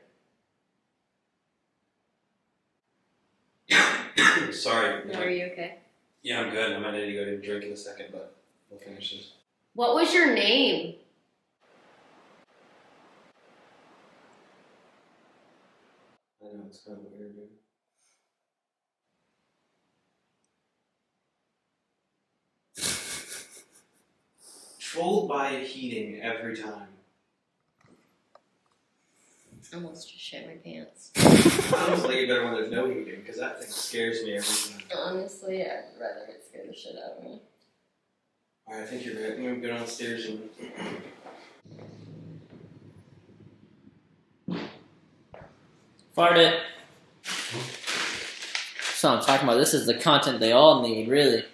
Sorry. No, are you okay? Yeah, I'm good. I might need to go to a drink in a second, but we'll finish this. What was your name? My know, it's kind of weird, dude. Trolled by heating every time. I almost just shit my pants. I almost like it better when there's no heating, because that thing scares me every time. Honestly, I'd rather it scare the shit out of me. Alright, I think you're right. I'm gonna go downstairs and... Fart it. That's what I'm talking about. This is the content they all need, really.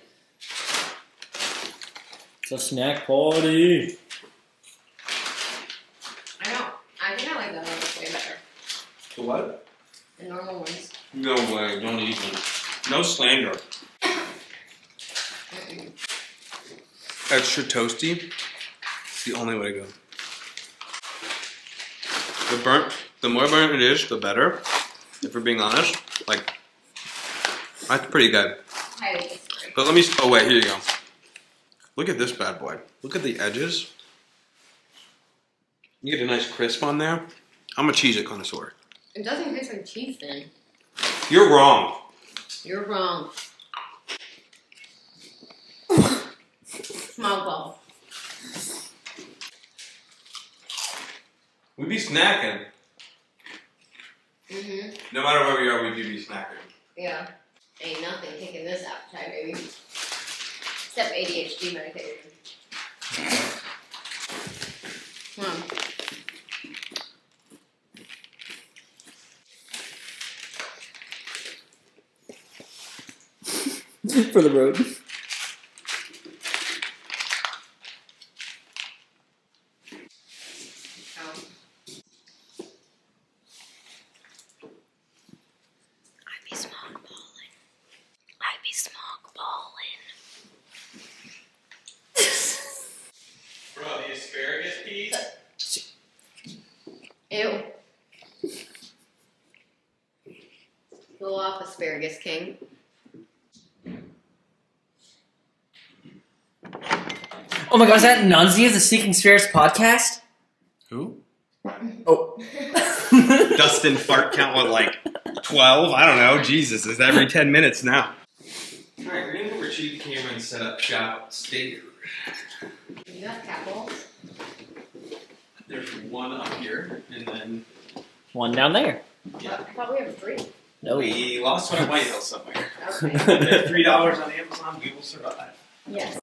It's a snack party. I think I like that one way better. The what? The normal ones. No way, don't even. No slander. Mm-mm. Extra toasty. It's the only way to go. The more burnt it is, the better. If we're being honest, like, that's pretty good. I would disagree. But let me, oh wait, here you go. Look at this bad boy. Look at the edges. You get a nice crisp on there. I'm a Cheez-It connoisseur. It doesn't taste like cheese then. You're wrong. You're wrong. Small ball. We be snacking. Mm-hmm. No matter where we are, we do be snacking. Yeah. Ain't nothing kicking this appetite, baby. Except ADHD medication. Come on. For the road. Oh. I be smog balling. I be smog balling. Bro, the asparagus piece? Ew. Go off, asparagus king. Oh my god, is that Nunzi of the Seeking Spirits podcast? Who? Oh. Dustin fart count what, like 12? I don't know. Jesus, it's every 10 minutes now. Alright, we're gonna go retrieve the camera and set up shop. Stay here. You got cat balls? There's one up here, and then One down there. yeah. I thought we have 3. No. We lost one at White Hill somewhere. Okay. They're $3 on Amazon. We will survive. Yes.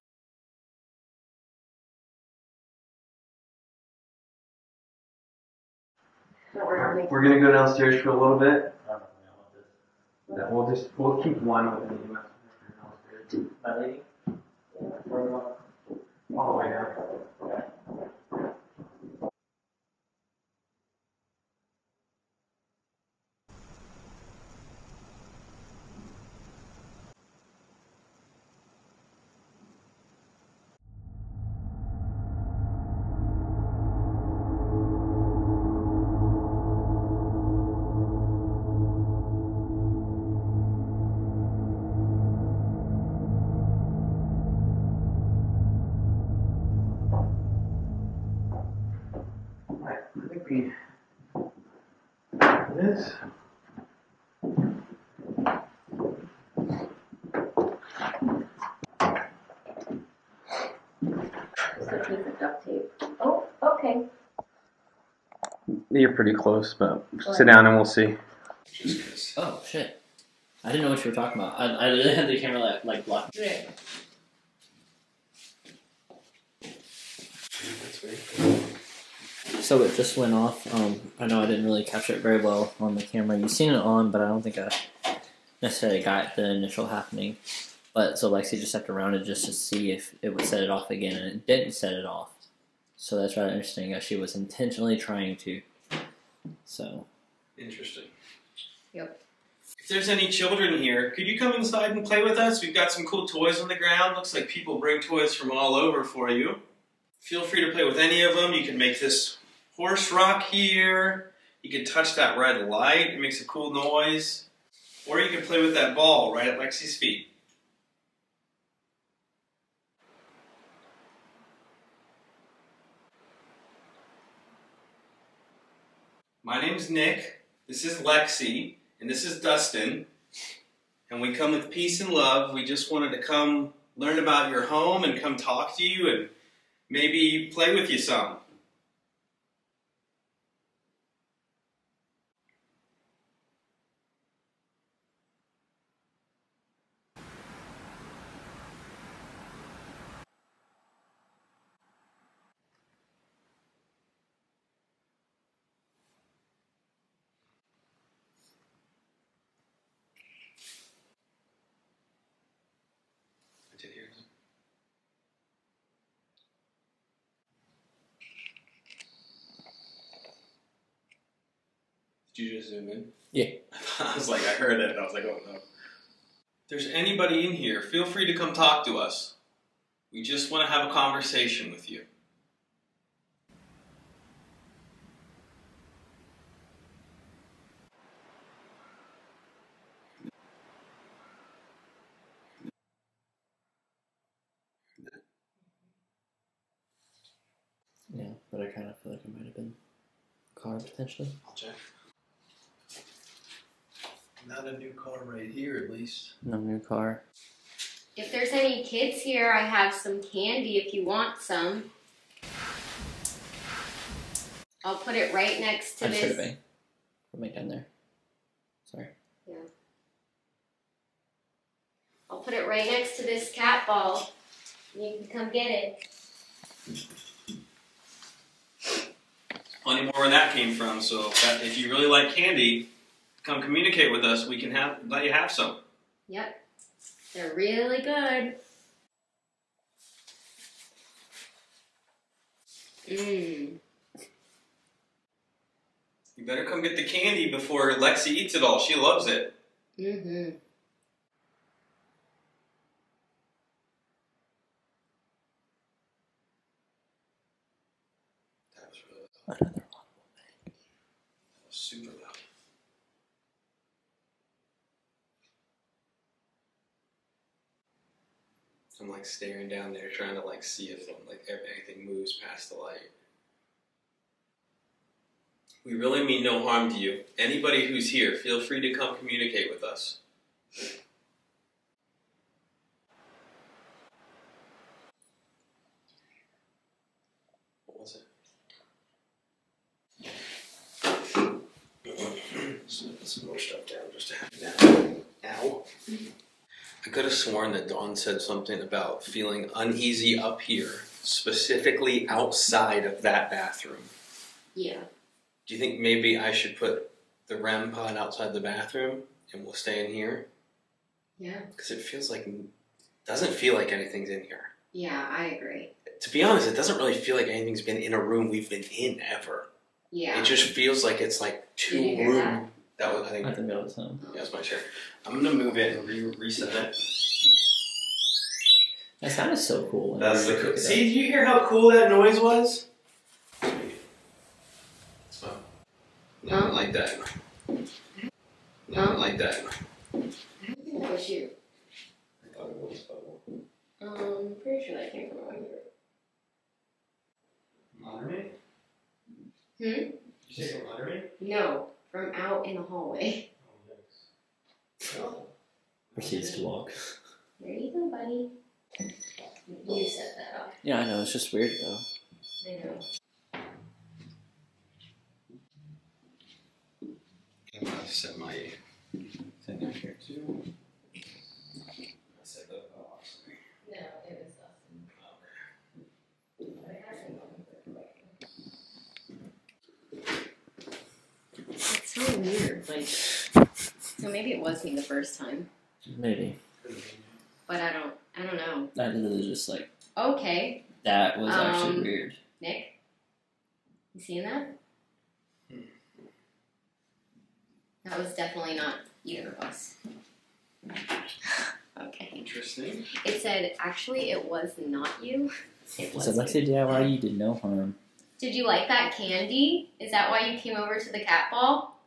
We're gonna go downstairs for a little bit. Yeah, we'll keep one with an EMS. My lady? All the way down. I think we this. Just a piece of duct tape. Oh, okay. You're pretty close, but sit down and we'll see. Oh, shit. I didn't know what you were talking about. I didn't have the camera like blocked. Yeah. So it just went off. I know I didn't really capture it very well on the camera. You've seen it on, but I don't think I necessarily got the initial happening. But so Lexi just stepped around it just to see if it would set it off again, and it didn't set it off. So that's rather interesting, as she was intentionally trying to. So. Interesting. Yep. If there's any children here, could you come inside and play with us? We've got some cool toys on the ground. Looks like people bring toys from all over for you. Feel free to play with any of them. You can make this horse rock here. You can touch that red light. It makes a cool noise. Or you can play with that ball right at Lexi's feet. My name's Nick. This is Lexi, and this is Dustin. And we come with peace and love. We just wanted to come learn about your home and come talk to you and maybe play with you some. I did hear that. Did you just zoom in? Yeah. I was like, I heard it, and I was like, oh no. If there's anybody in here, feel free to come talk to us. We just want to have a conversation with you. Yeah, but I kind of feel like it might have been a car potentially. I'll check. Not a new car right here, at least. No new car. If there's any kids here, I have some candy if you want some. I'll put it right next to I should have this. been. Put me down there. Sorry. Yeah. I'll put it right next to this cat ball. You can come get it. Plenty more where that came from, so if you really like candy, come communicate with us. We can let you have some. Yep. They're really good. Mmm. You better come get the candy before Lexi eats it all. She loves it. Mm-hmm. That was really loud. Another one. That was super loud. I'm like staring down there trying to like see if anything moves past the light. We really mean no harm to you. Anybody who's here, feel free to come communicate with us. What was it? So put some more stuff down just to have it down. Ow. I could have sworn that Dawn said something about feeling uneasy up here, specifically outside of that bathroom. Yeah. Do you think maybe I should put the REM pod outside the bathroom and we'll stay in here? Yeah. Because it doesn't feel like anything's in here. Yeah, I agree. To be honest, it doesn't really feel like anything's been in a room we've been in ever. Yeah. It just feels like it's like two Did you hear rooms. That was, I think, I think that was him. yeah, that's my chair. I'm gonna move it and reset it. That sounded so cool. That's the cool. See, did you hear how cool that noise was? It's fun. Not like that. Not like that. I don't think that was you. I thought it was bubble. Pretty sure that came from over here. Under me? Hmm? Did you say from under me? No, from out in the hallway. Oh, Proceeds to walk. There you go, buddy. You set that up. Yeah, I know. It's just weird though. I know. I'm gonna set my thing up here too. I set that off. Sorry. No, it was Dustin. It's so weird. Like, so maybe it was me the first time, Maybe. but I don't know. That literally just like Okay, that was actually weird. Nick, you seeing that? That was definitely not either of us. Okay. Interesting. It said, actually, it was not you. It was So Lexi you. DIY, you did no harm. Did you like that candy? Is that why you came over to the cat ball?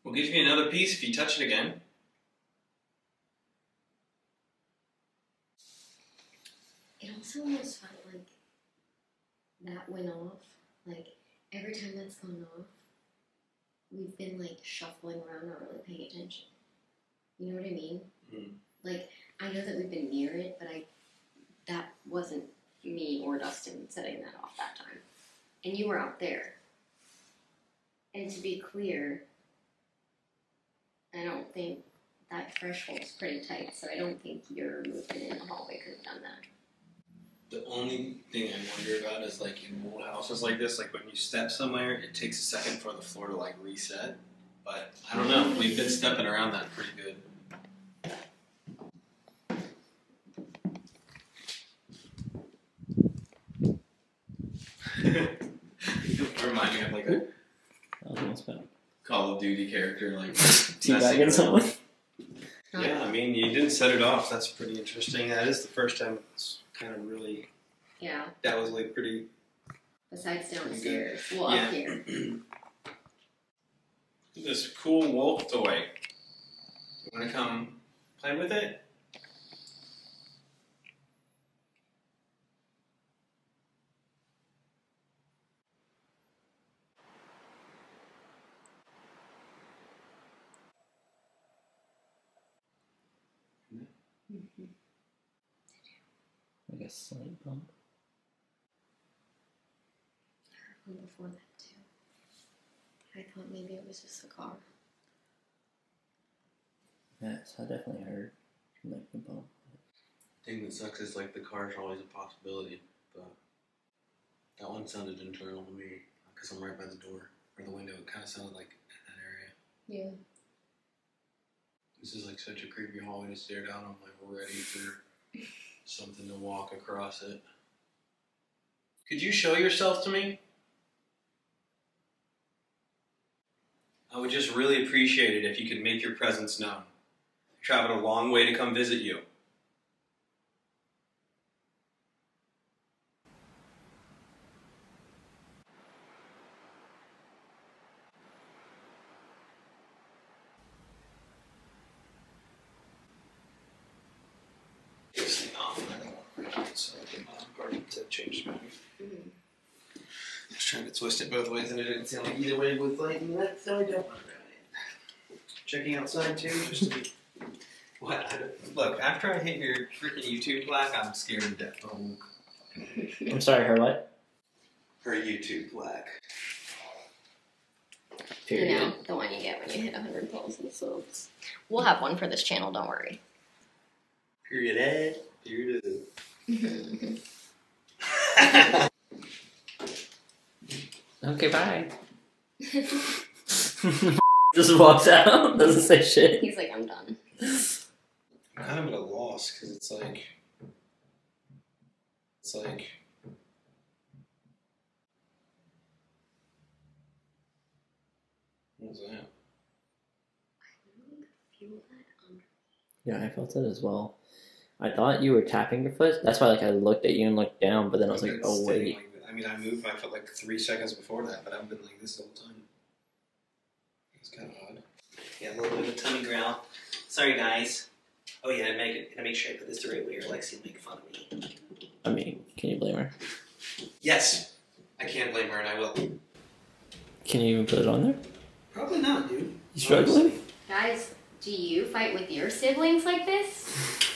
We'll give you another piece if you touch it again. It also almost felt like that went off. Like, every time that's gone off, we've been like shuffling around, not really paying attention. You know what I mean? Mm. Like, I know that we've been near it, but that wasn't me or Dustin setting that off that time. And you were out there. And to be clear, I don't think that threshold's pretty tight, so I don't think your movement in the hallway could have done that. The only thing I wonder about is like in old houses like this, like when you step somewhere, it takes a second for the floor to like reset. But I don't know. We've been stepping around that pretty good. Remind me of like a Call of Duty character, like Teabagging someone. Yeah, I mean, you didn't set it off. That's pretty interesting. That is the first time it's kind of really. Yeah. That was like pretty. Besides downstairs. Well, Yeah. up here. This cool wolf toy. You want to come play with it? Like a slight bump. I heard one before that too. I thought maybe it was just a car. Yes, I definitely heard like the bump. The thing that sucks is like the car's always a possibility, but that one sounded internal to me because I'm right by the door or the window. It kind of sounded like in that area. Yeah. This is like such a creepy hallway to stare down. I'm like ready for something to walk across it. Could you show yourself to me? I would just really appreciate it if you could make your presence known. I traveled a long way to come visit you. So hard to change my. I was trying to twist it both ways and it didn't sound like either way was lighting that, so I don't want it. Checking outside too, just to be. What? Look, after I hit your freaking YouTube plaque, I'm scared to death. Oh. I'm sorry, her what? Her YouTube plaque. You know, the one you get when you hit 100 polls and subs. We'll have one for this channel, don't worry. Period Ed. Period Okay, bye. Just walks out, doesn't say shit. He's like, I'm done. I'm kind of at a loss because it's like. What was that? Yeah, I felt it as well. I thought you were tapping your foot. That's why, like, I looked at you and looked down, but then I was like, oh wait. I mean, I moved my foot like 3 seconds before that, but I've been like this the whole time. It's kind of odd. Yeah, a little bit of a tummy growl. Sorry, guys. Oh yeah, I make sure I put this the right way, or Lexi will make fun of me. I mean, can you blame her? Yes, I can't blame her, and I will. Can you even put it on there? Probably not, dude. You struggling? Guys, do you fight with your siblings like this?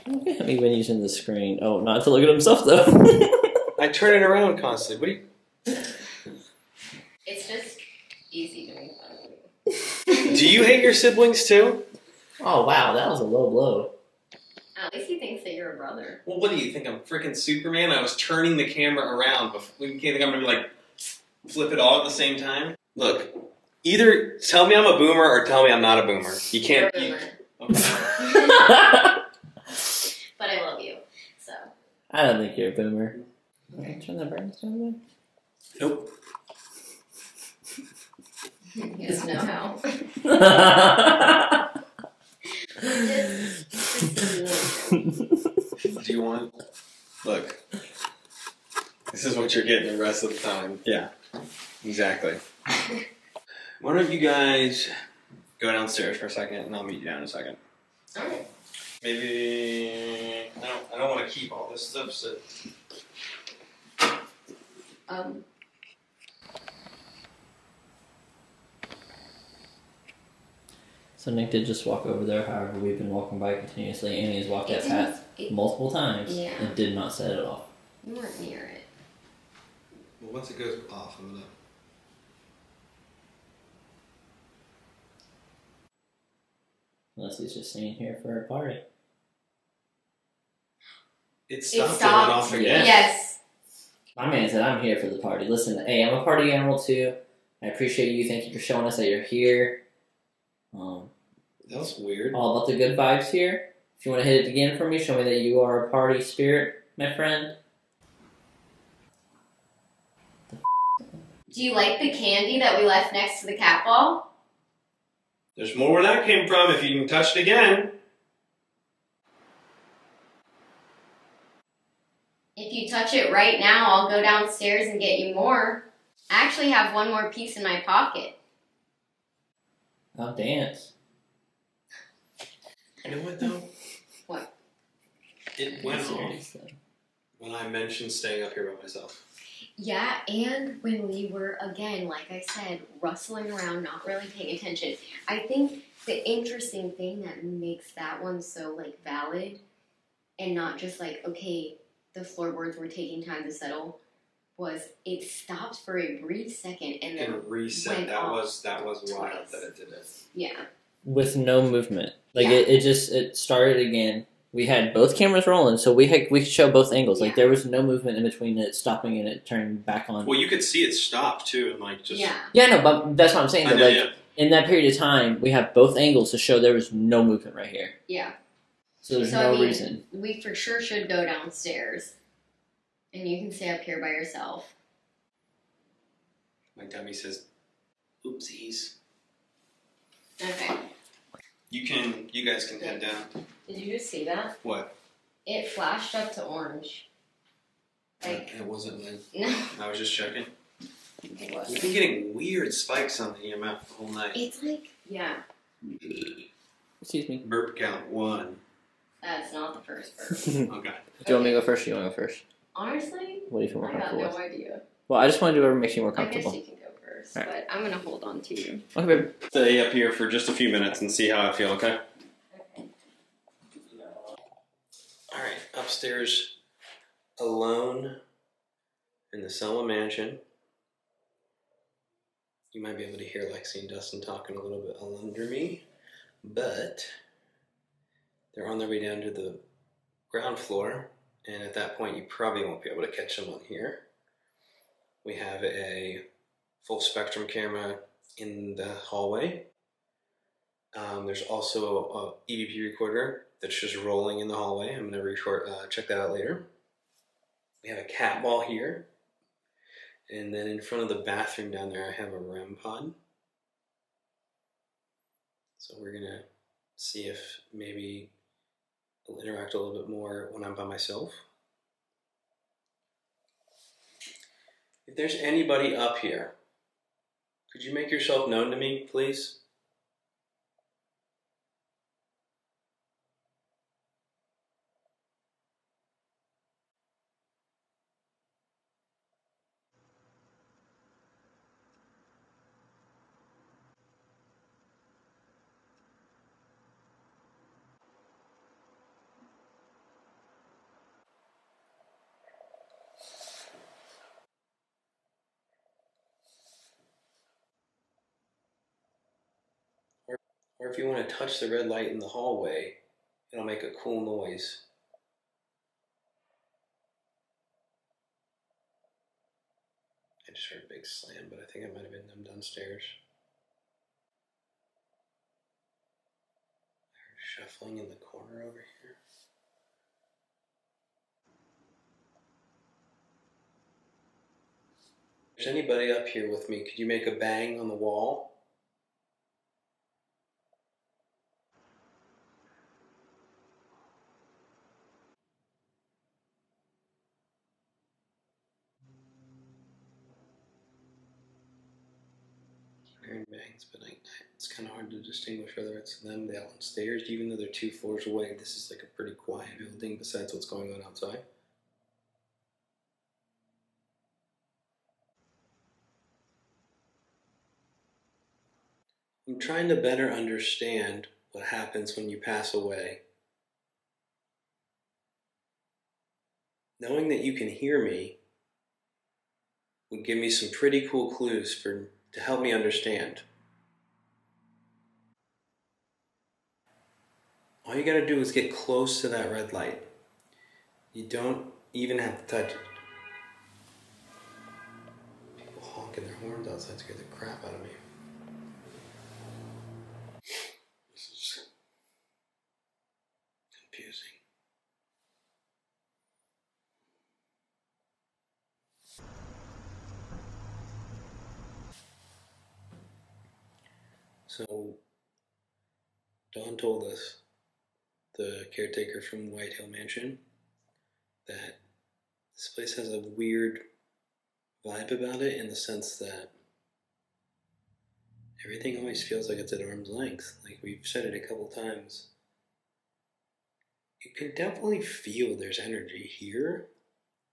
Okay, I mean, when using the screen. Oh, not to look at himself though. I turn it around constantly. What do It's just easy to make fun of me. you? Do you hate your siblings too? Oh wow, that was a low blow. At least he thinks that you're a brother. Well, what do you think? I'm freaking Superman? I was turning the camera around. You can't think I'm gonna like flip it all at the same time? Look, either tell me I'm a boomer or tell me I'm not a boomer. You can't. You're a boomer. Okay. But I love you, so. I don't think you're a boomer. Okay, turn the brightness down there. Nope. He doesn't know how. Do you want? Look. This is what you're getting the rest of the time. Yeah. Exactly. Why don't you guys go downstairs for a second, and I'll meet you down in a second. Alright. Maybe I don't want to keep all this stuff. So So Nick did just walk over there. However, we've been walking by continuously. Annie has walked that It path didn't- multiple times Yeah. and did not set it off. You weren't near it. Well, once it goes off, I'm gonna. Unless he's just staying here for a party. It It stopped. stopped. It went off again. Yes. My man said, I'm here for the party. Listen, hey, I'm a party animal too. I appreciate you. Thank you for showing us that you're here. That was weird. All about the good vibes here. If you want to hit it again for me, show me that you are a party spirit, my friend. Do you like the candy that we left next to the cat ball? There's more where that came from if you can touch it again. If you touch it right now, I'll go downstairs and get you more. I actually have one more piece in my pocket. I'll dance. You know what though? What? It went off Seriously. when I mentioned staying up here by myself. Yeah, and when we were, again, like I said, rustling around, not really paying attention. I think the interesting thing that makes that one so, like, valid and not just like, okay, the floorboards were taking time to settle, was it stopped for a brief second and then And reset. went That off was wild twice. that it did it. Yeah. With no movement. Like, Yeah. it started again. We had both cameras rolling, so we could show both angles. Like, Yeah. there was no movement in between it stopping and it turning back on. Well, you could see it stop too, and like just. Yeah. Yeah, no, but that's what I'm saying. I That, know, like, yeah. in that period of time, we have both angles to show there was no movement right here. Yeah. So there's So, no I mean, reason. We for sure should go downstairs. And you can stay up here by yourself. My dummy says, "Oopsies." Okay. You guys can head down. Did you just see that? What? It flashed up to orange. Like, It wasn't me. no, I was just checking. it We've wasn't. been getting weird spikes on the EMF the whole night. It's like, yeah, Excuse me. Burp count 1. that's not the first Do person. you Okay. want me to go first or you want to go first? Honestly, What do you feel more I got comfortable no with? idea. Well, I just want to do whatever makes you more I guess comfortable. you can go first, Alright. but I'm gonna hold on to you. Okay, babe. Stay up here for just a few minutes and see how I feel, okay? Okay. Alright, upstairs alone in the Selma mansion. You might be able to hear Lexi and Dustin talking a little bit under me, but they're on their way down to the ground floor, and at that point you probably won't be able to catch them on here. We have a full spectrum camera in the hallway. There's also a EVP recorder that's just rolling in the hallway. I'm going to check that out later. We have a cat ball here. And then in front of the bathroom down there, I have a REM pod. So we're going to see if maybe I'll interact a little bit more when I'm by myself. If there's anybody up here, could you make yourself known to me, please? Or if you want to touch the red light in the hallway, it'll make a cool noise. I just heard a big slam, but I think it might have been them downstairs. I heard shuffling in the corner over here. If there's anybody up here with me, could you make a bang on the wall? Hearing bangs, but it's kind of hard to distinguish whether it's them downstairs, even though they're 2 floors away. This is like a pretty quiet building besides what's going on outside. I'm trying to better understand what happens when you pass away. Knowing that you can hear me would give me some pretty cool clues to help me understand. All you gotta do is get close to that red light. You don't even have to touch it. People honking their horns outside scare the crap out of me. This is confusing. So, Dawn told us, the caretaker from White Hill Mansion, that this place has a weird vibe about it in the sense that everything always feels like it's at arm's length. Like we've said it a couple times. You can definitely feel there's energy here.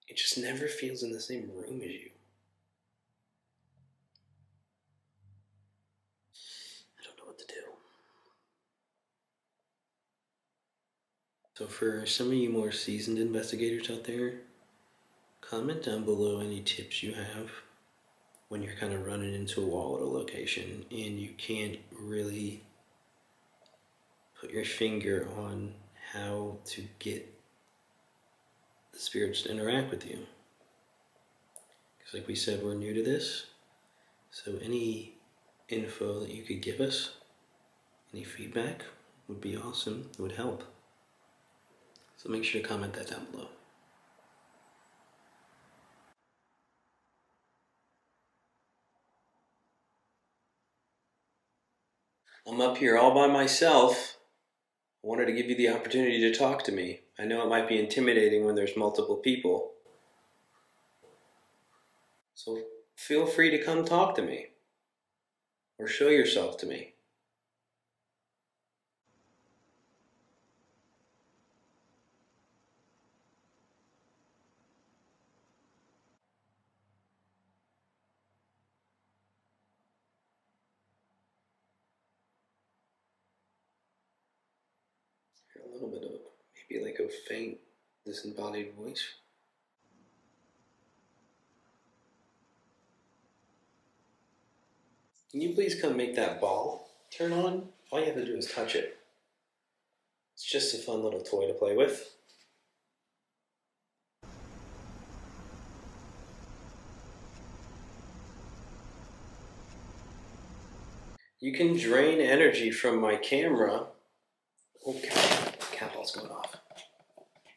It just never feels in the same room as you. I don't know what to do. So for some of you more seasoned investigators out there, comment down below any tips you have when you're kind of running into a wall at a location and you can't really put your finger on how to get the spirits to interact with you. Because like we said, we're new to this, so any info that you could give us, any feedback would be awesome, it would help. So make sure to comment that down below. I'm up here all by myself. I wanted to give you the opportunity to talk to me. I know it might be intimidating when there's multiple people. So feel free to come talk to me. Or show yourself to me. A little bit of maybe like a faint, disembodied voice. Can you please come make that ball turn on? All you have to do is touch it. It's just a fun little toy to play with. You can drain energy from my camera. Oh, cat ball's going off.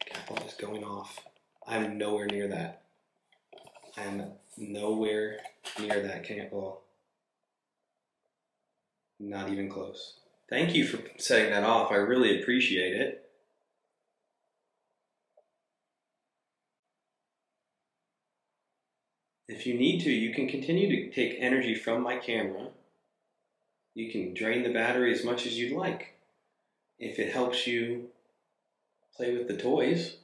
Cat ball is going off. I'm nowhere near that. I'm nowhere near that cat ball. Not even close. Thank you for setting that off. I really appreciate it. If you need to, you can continue to take energy from my camera. You can drain the battery as much as you'd like. If it helps you play with the toys.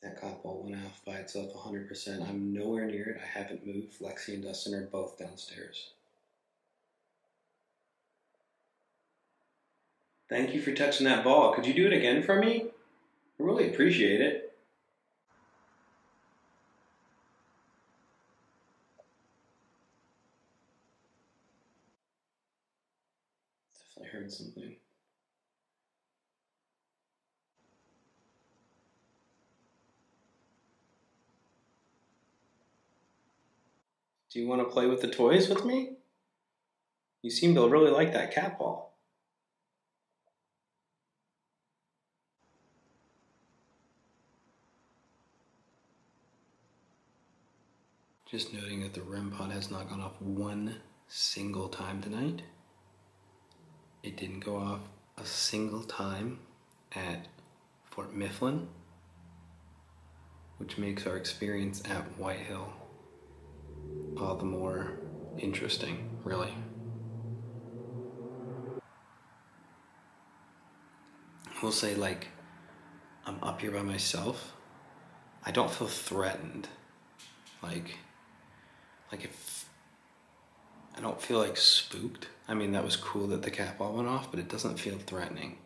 That cop ball went off by itself 100%. I'm nowhere near it. I haven't moved. Lexi and Dustin are both downstairs. Thank you for touching that ball. Could you do it again for me? I really appreciate it. Definitely heard something. Do you want to play with the toys with me? You seem to really like that cat ball. Just noting that the REM pod has not gone off one single time tonight. It didn't go off a single time at Fort Mifflin, which makes our experience at White Hill all the more interesting, really. I will say, like, I'm up here by myself. I don't feel threatened. Like if I don't feel like spooked. I mean, that was cool that the cat ball went off, but it doesn't feel threatening.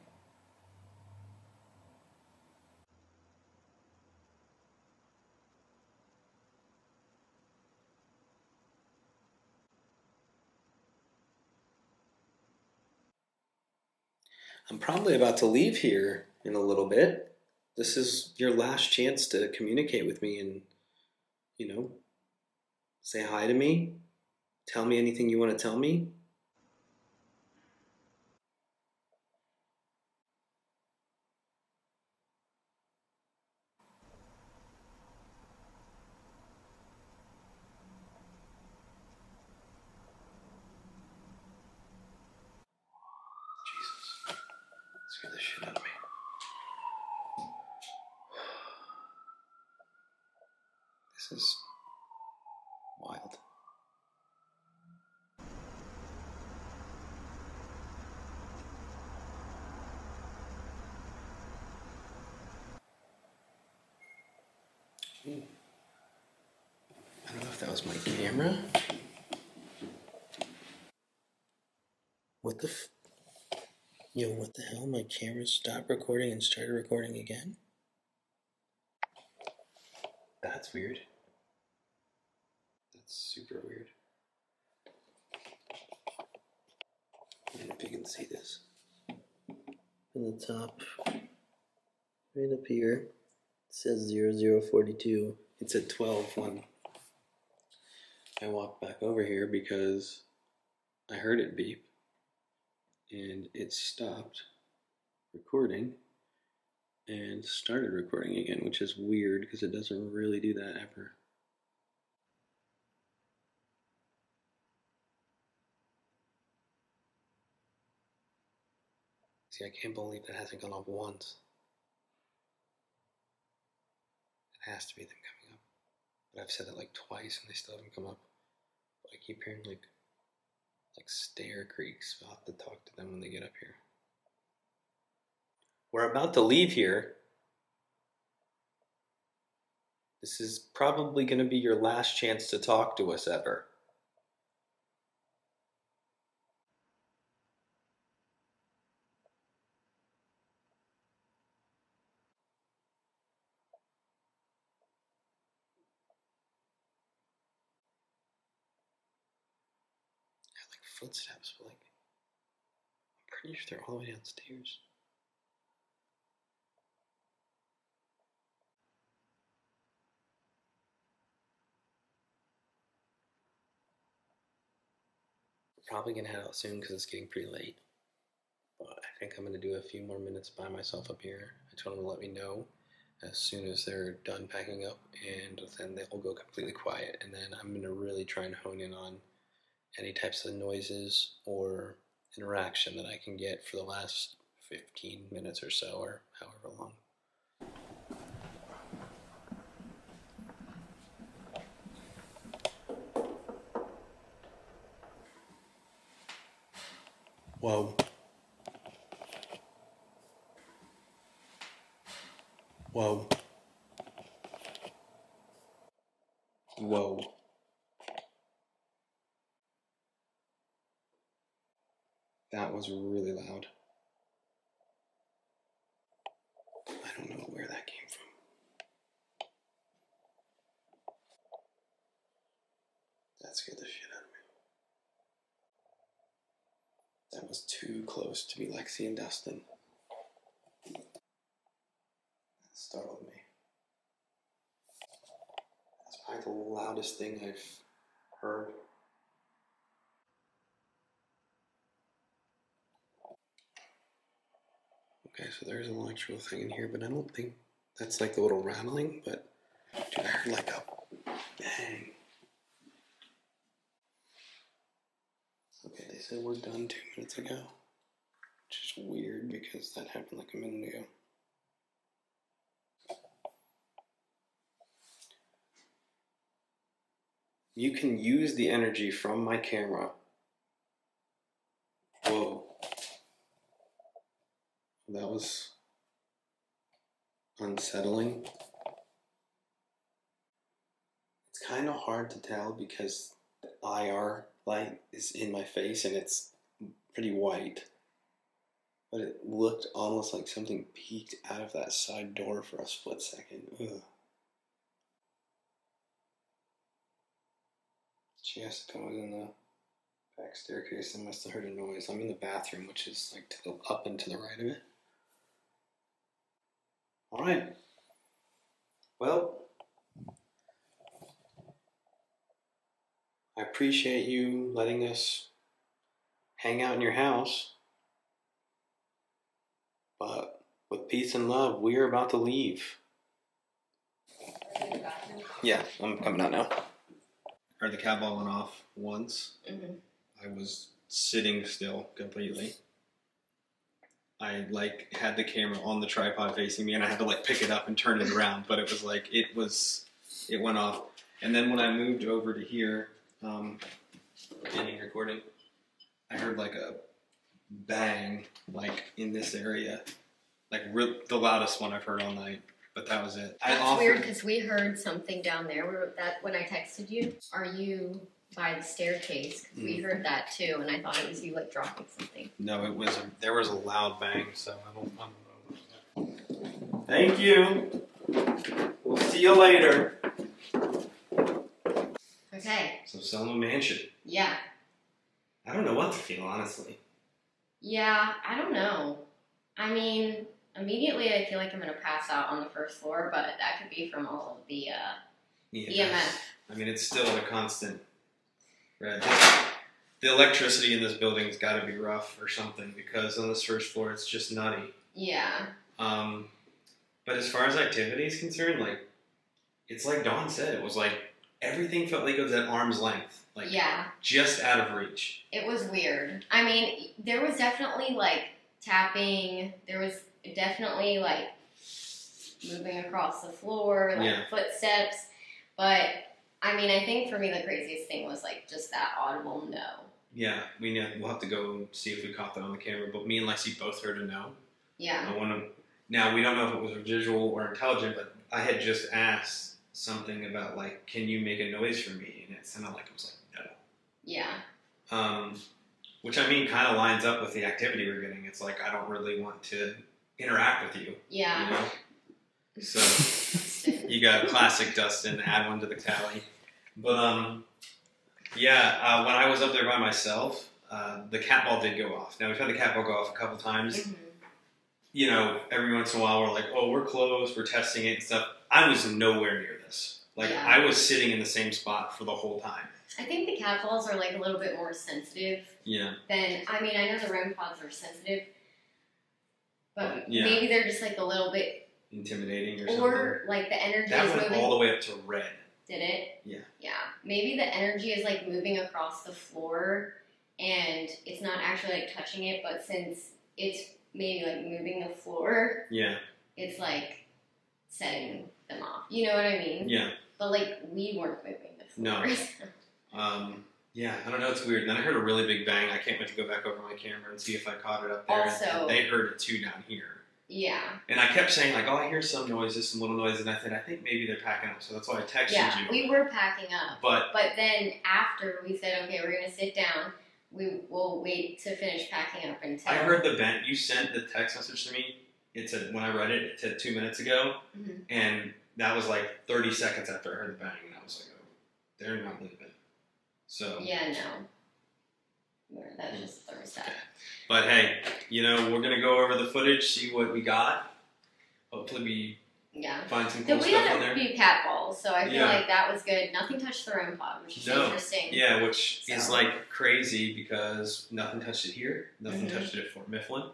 I'm probably about to leave here in a little bit. This is your last chance to communicate with me and, you know, say hi to me. Tell me anything you want to tell me. Jesus. Scare the shit out of me. This is wild. Ooh. I don't know if that was my camera. What the Yo, what the hell? My camera stopped recording and started recording again? That's weird. That's super weird. I don't know if you can see this. In the top, right up here, it says 0042. It's at 12 when I walked back over here because I heard it beep and it stopped recording and started recording again, which is weird because it doesn't really do that ever. See, I can't believe that hasn't gone off once. It has to be them coming up. But I've said it like twice and they still haven't come up. But I keep hearing like stair creaks. I'll have to talk to them when they get up here. We're about to leave here. This is probably going to be your last chance to talk to us ever. I have like footsteps, but like, I'm pretty sure they're all the way downstairs. We're probably going to head out soon because it's getting pretty late. But I think I'm going to do a few more minutes by myself up here. I told them to let me know as soon as they're done packing up, and then they'll go completely quiet. And then I'm going to really try and hone in on any types of noises or interaction that I can get for the last 15 minutes or so, or however long. Whoa. Whoa. Whoa. That was really loud. I don't know where that came from. That scared the shit out of me. That was too close to be Lexi and Dustin. That startled me. That's probably the loudest thing I've heard. Okay, so there's an electrical thing in here, but I don't think that's like the little rattling, but dude, I heard like a bang. Okay, they said we're done 2 minutes ago, which is weird because that happened like a minute ago. You can use the energy from my camera. Whoa. That was unsettling. It's kind of hard to tell because the IR light is in my face and it's pretty white. But it looked almost like something peeked out of that side door for a split second. Ugh. She has to go in the back staircase. I must have heard a noise. I'm in the bathroom, which is like to the up and to the right of it. All right. Well, I appreciate you letting us hang out in your house. But with peace and love, we are about to leave. Yeah, I'm coming out now. Heard the cat ball went off once. Mm-hmm. I was sitting still completely. I had the camera on the tripod facing me, and I had to pick it up and turn it around. But it was it went off. And then when I moved over to here, beginning recording, I heard a bang in this area, the loudest one I've heard all night. But that was it. That's weird because we heard something down there. When I texted you, are you by the staircase? Because we heard that too, and I thought it was you dropping something. No, there was a loud bang. So I don't know. Thank you. We'll see you later. Okay. So Selma Mansion. Yeah. I don't know what to feel, honestly. Yeah, I don't know. I mean, immediately I feel like I'm going to pass out on the first floor, but that could be from all of the EMF. I mean, it's still a constant. Right? The electricity in this building's got to be rough or something, because on this first floor it's just nutty. Yeah. But as far as activity is concerned, it's like Dawn said, it was everything felt like it was at arm's length. Yeah. Just out of reach. It was weird. I mean, there was definitely tapping. There was definitely moving across the floor, footsteps. But I mean, I think for me the craziest thing was just that audible no. Yeah, we'll have to go see if we caught that on the camera. But me and Lexi both heard a no. Yeah. Now we don't know if it was visual or intelligent, but I had just asked something about can you make a noise for me? And it sounded like it was no. Yeah. Which I mean kind of lines up with the activity we're getting. It's I don't really want to interact with you. Yeah. You know? So you got classic Dustin, add one to the tally. But when I was up there by myself, the cat ball did go off. Now we've had the cat ball go off a couple times. Mm-hmm. You know, every once in a while we're oh, we're closed, we're testing it and stuff. I was nowhere near this. I was sitting in the same spot for the whole time. I think the cat balls are a little bit more sensitive. Yeah. I know the REM pods are sensitive, but maybe they're just a little bit intimidating or something. Or the energy that is went moving all the way up to red. Did it? Yeah. Yeah. Maybe the energy is moving across the floor, and it's not actually touching it, but since it's maybe moving the floor, it's setting them off. You know what I mean? Yeah. But we weren't moving the floor. No. Yeah, I don't know, it's weird. And then I heard a really big bang. I can't wait to go back over my camera and see if I caught it up there. Also, and they heard it too down here. Yeah. And I kept saying oh, I hear some noises, some little noises, and I said, I think maybe they're packing up. So that's why I texted you. Yeah, we were packing up. But then after we said, okay, we're gonna sit down, we will wait to finish packing up until. I heard the bang. You sent the text message to me. It said when I read it, it said 2 minutes ago, and that was 30 seconds after I heard the bang, and I was oh, they're not leaving. So yeah, no, that was just the thermostat. Okay. But hey, we're gonna go over the footage, see what we got. Hopefully we find some cool we stuff had on there. a few cat balls, so I feel like that was good. Nothing touched the REM pod, which is interesting. Yeah, which is crazy because nothing touched it here, nothing touched it at Fort Mifflin,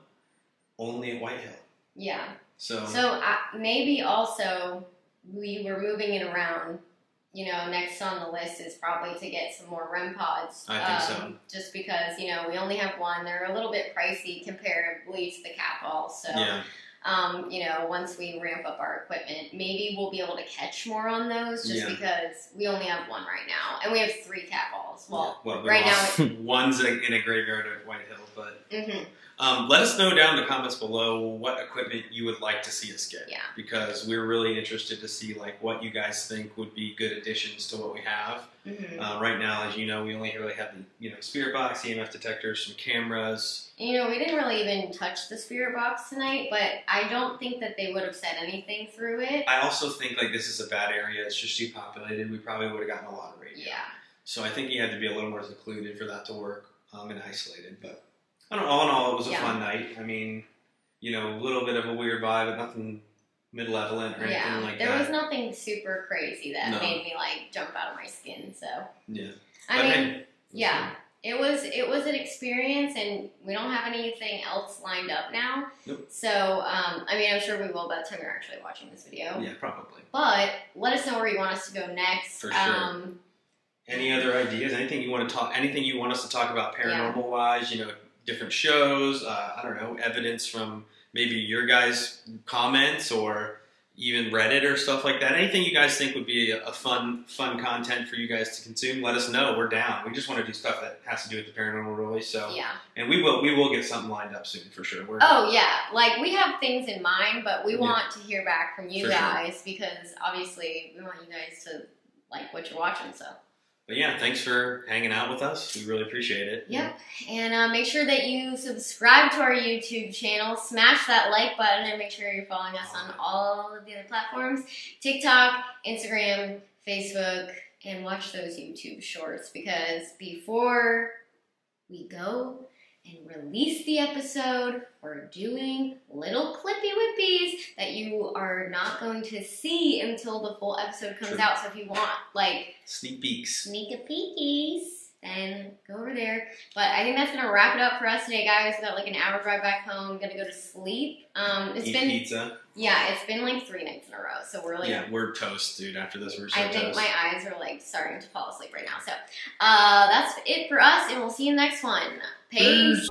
only at White Hill. Yeah. So maybe also we were moving it around. Next on the list is probably to get some more REM pods. I think so. Just because, we only have one. They're a little bit pricey comparatively to the cat ball. So, once we ramp up our equipment, maybe we'll be able to catch more on those just because we only have one right now. And we have 3 cat balls. Well right now. One's in a graveyard at White Hill, but... let us know down in the comments below what equipment you would like to see us get. Yeah. Because we're really interested to see what you guys think would be good additions to what we have. Right now, as you know, we only really have the spirit box, EMF detectors, some cameras. We didn't really even touch the spirit box tonight, but I don't think that they would have said anything through it. I also think like this is a bad area. It's just too populated. We probably would have gotten a lot of radio. Yeah. So I think you had to be a little more secluded for that to work and isolated. But I don't know. All in all, it was a fun night. I mean, a little bit of a weird vibe, but nothing mid-levelant or anything like that. There was nothing super crazy that made me like jump out of my skin. So yeah, I mean, it was an experience, and we don't have anything else lined up now. Nope. So I mean, I'm sure we will by the time you're actually watching this video. Yeah, probably. But let us know where you want us to go next. For sure. Any other ideas? Anything you want us to talk about paranormal wise? Different shows. I don't know, evidence from maybe your guys' comments or even Reddit or stuff like that. Anything you guys think would be a fun content for you guys to consume, let us know. We're down. We just want to do stuff that has to do with the paranormal, really. So and we will get something lined up soon for sure. Like we have things in mind, but we want to hear back from you guys because obviously we want you guys to like what you're watching. So. But yeah, thanks for hanging out with us. We really appreciate it. Yep. And make sure that you subscribe to our YouTube channel. Smash that like button and make sure you're following us on all of the other platforms. TikTok, Instagram, Facebook, and watch those YouTube shorts because before we go and release the episode, we're doing little clippy whippies that you are not going to see until the full episode comes out. So if you want like sneak peeks, then go over there. But I think that's gonna wrap it up for us today, guys. We got like an hour drive back home. I'm gonna go to sleep. It's been pizza. Yeah, it's been like 3 nights in a row. So we're like we're toast, dude. After this, we're so I think my eyes are like starting to fall asleep right now. So that's it for us, and we'll see you in the next one. Peace.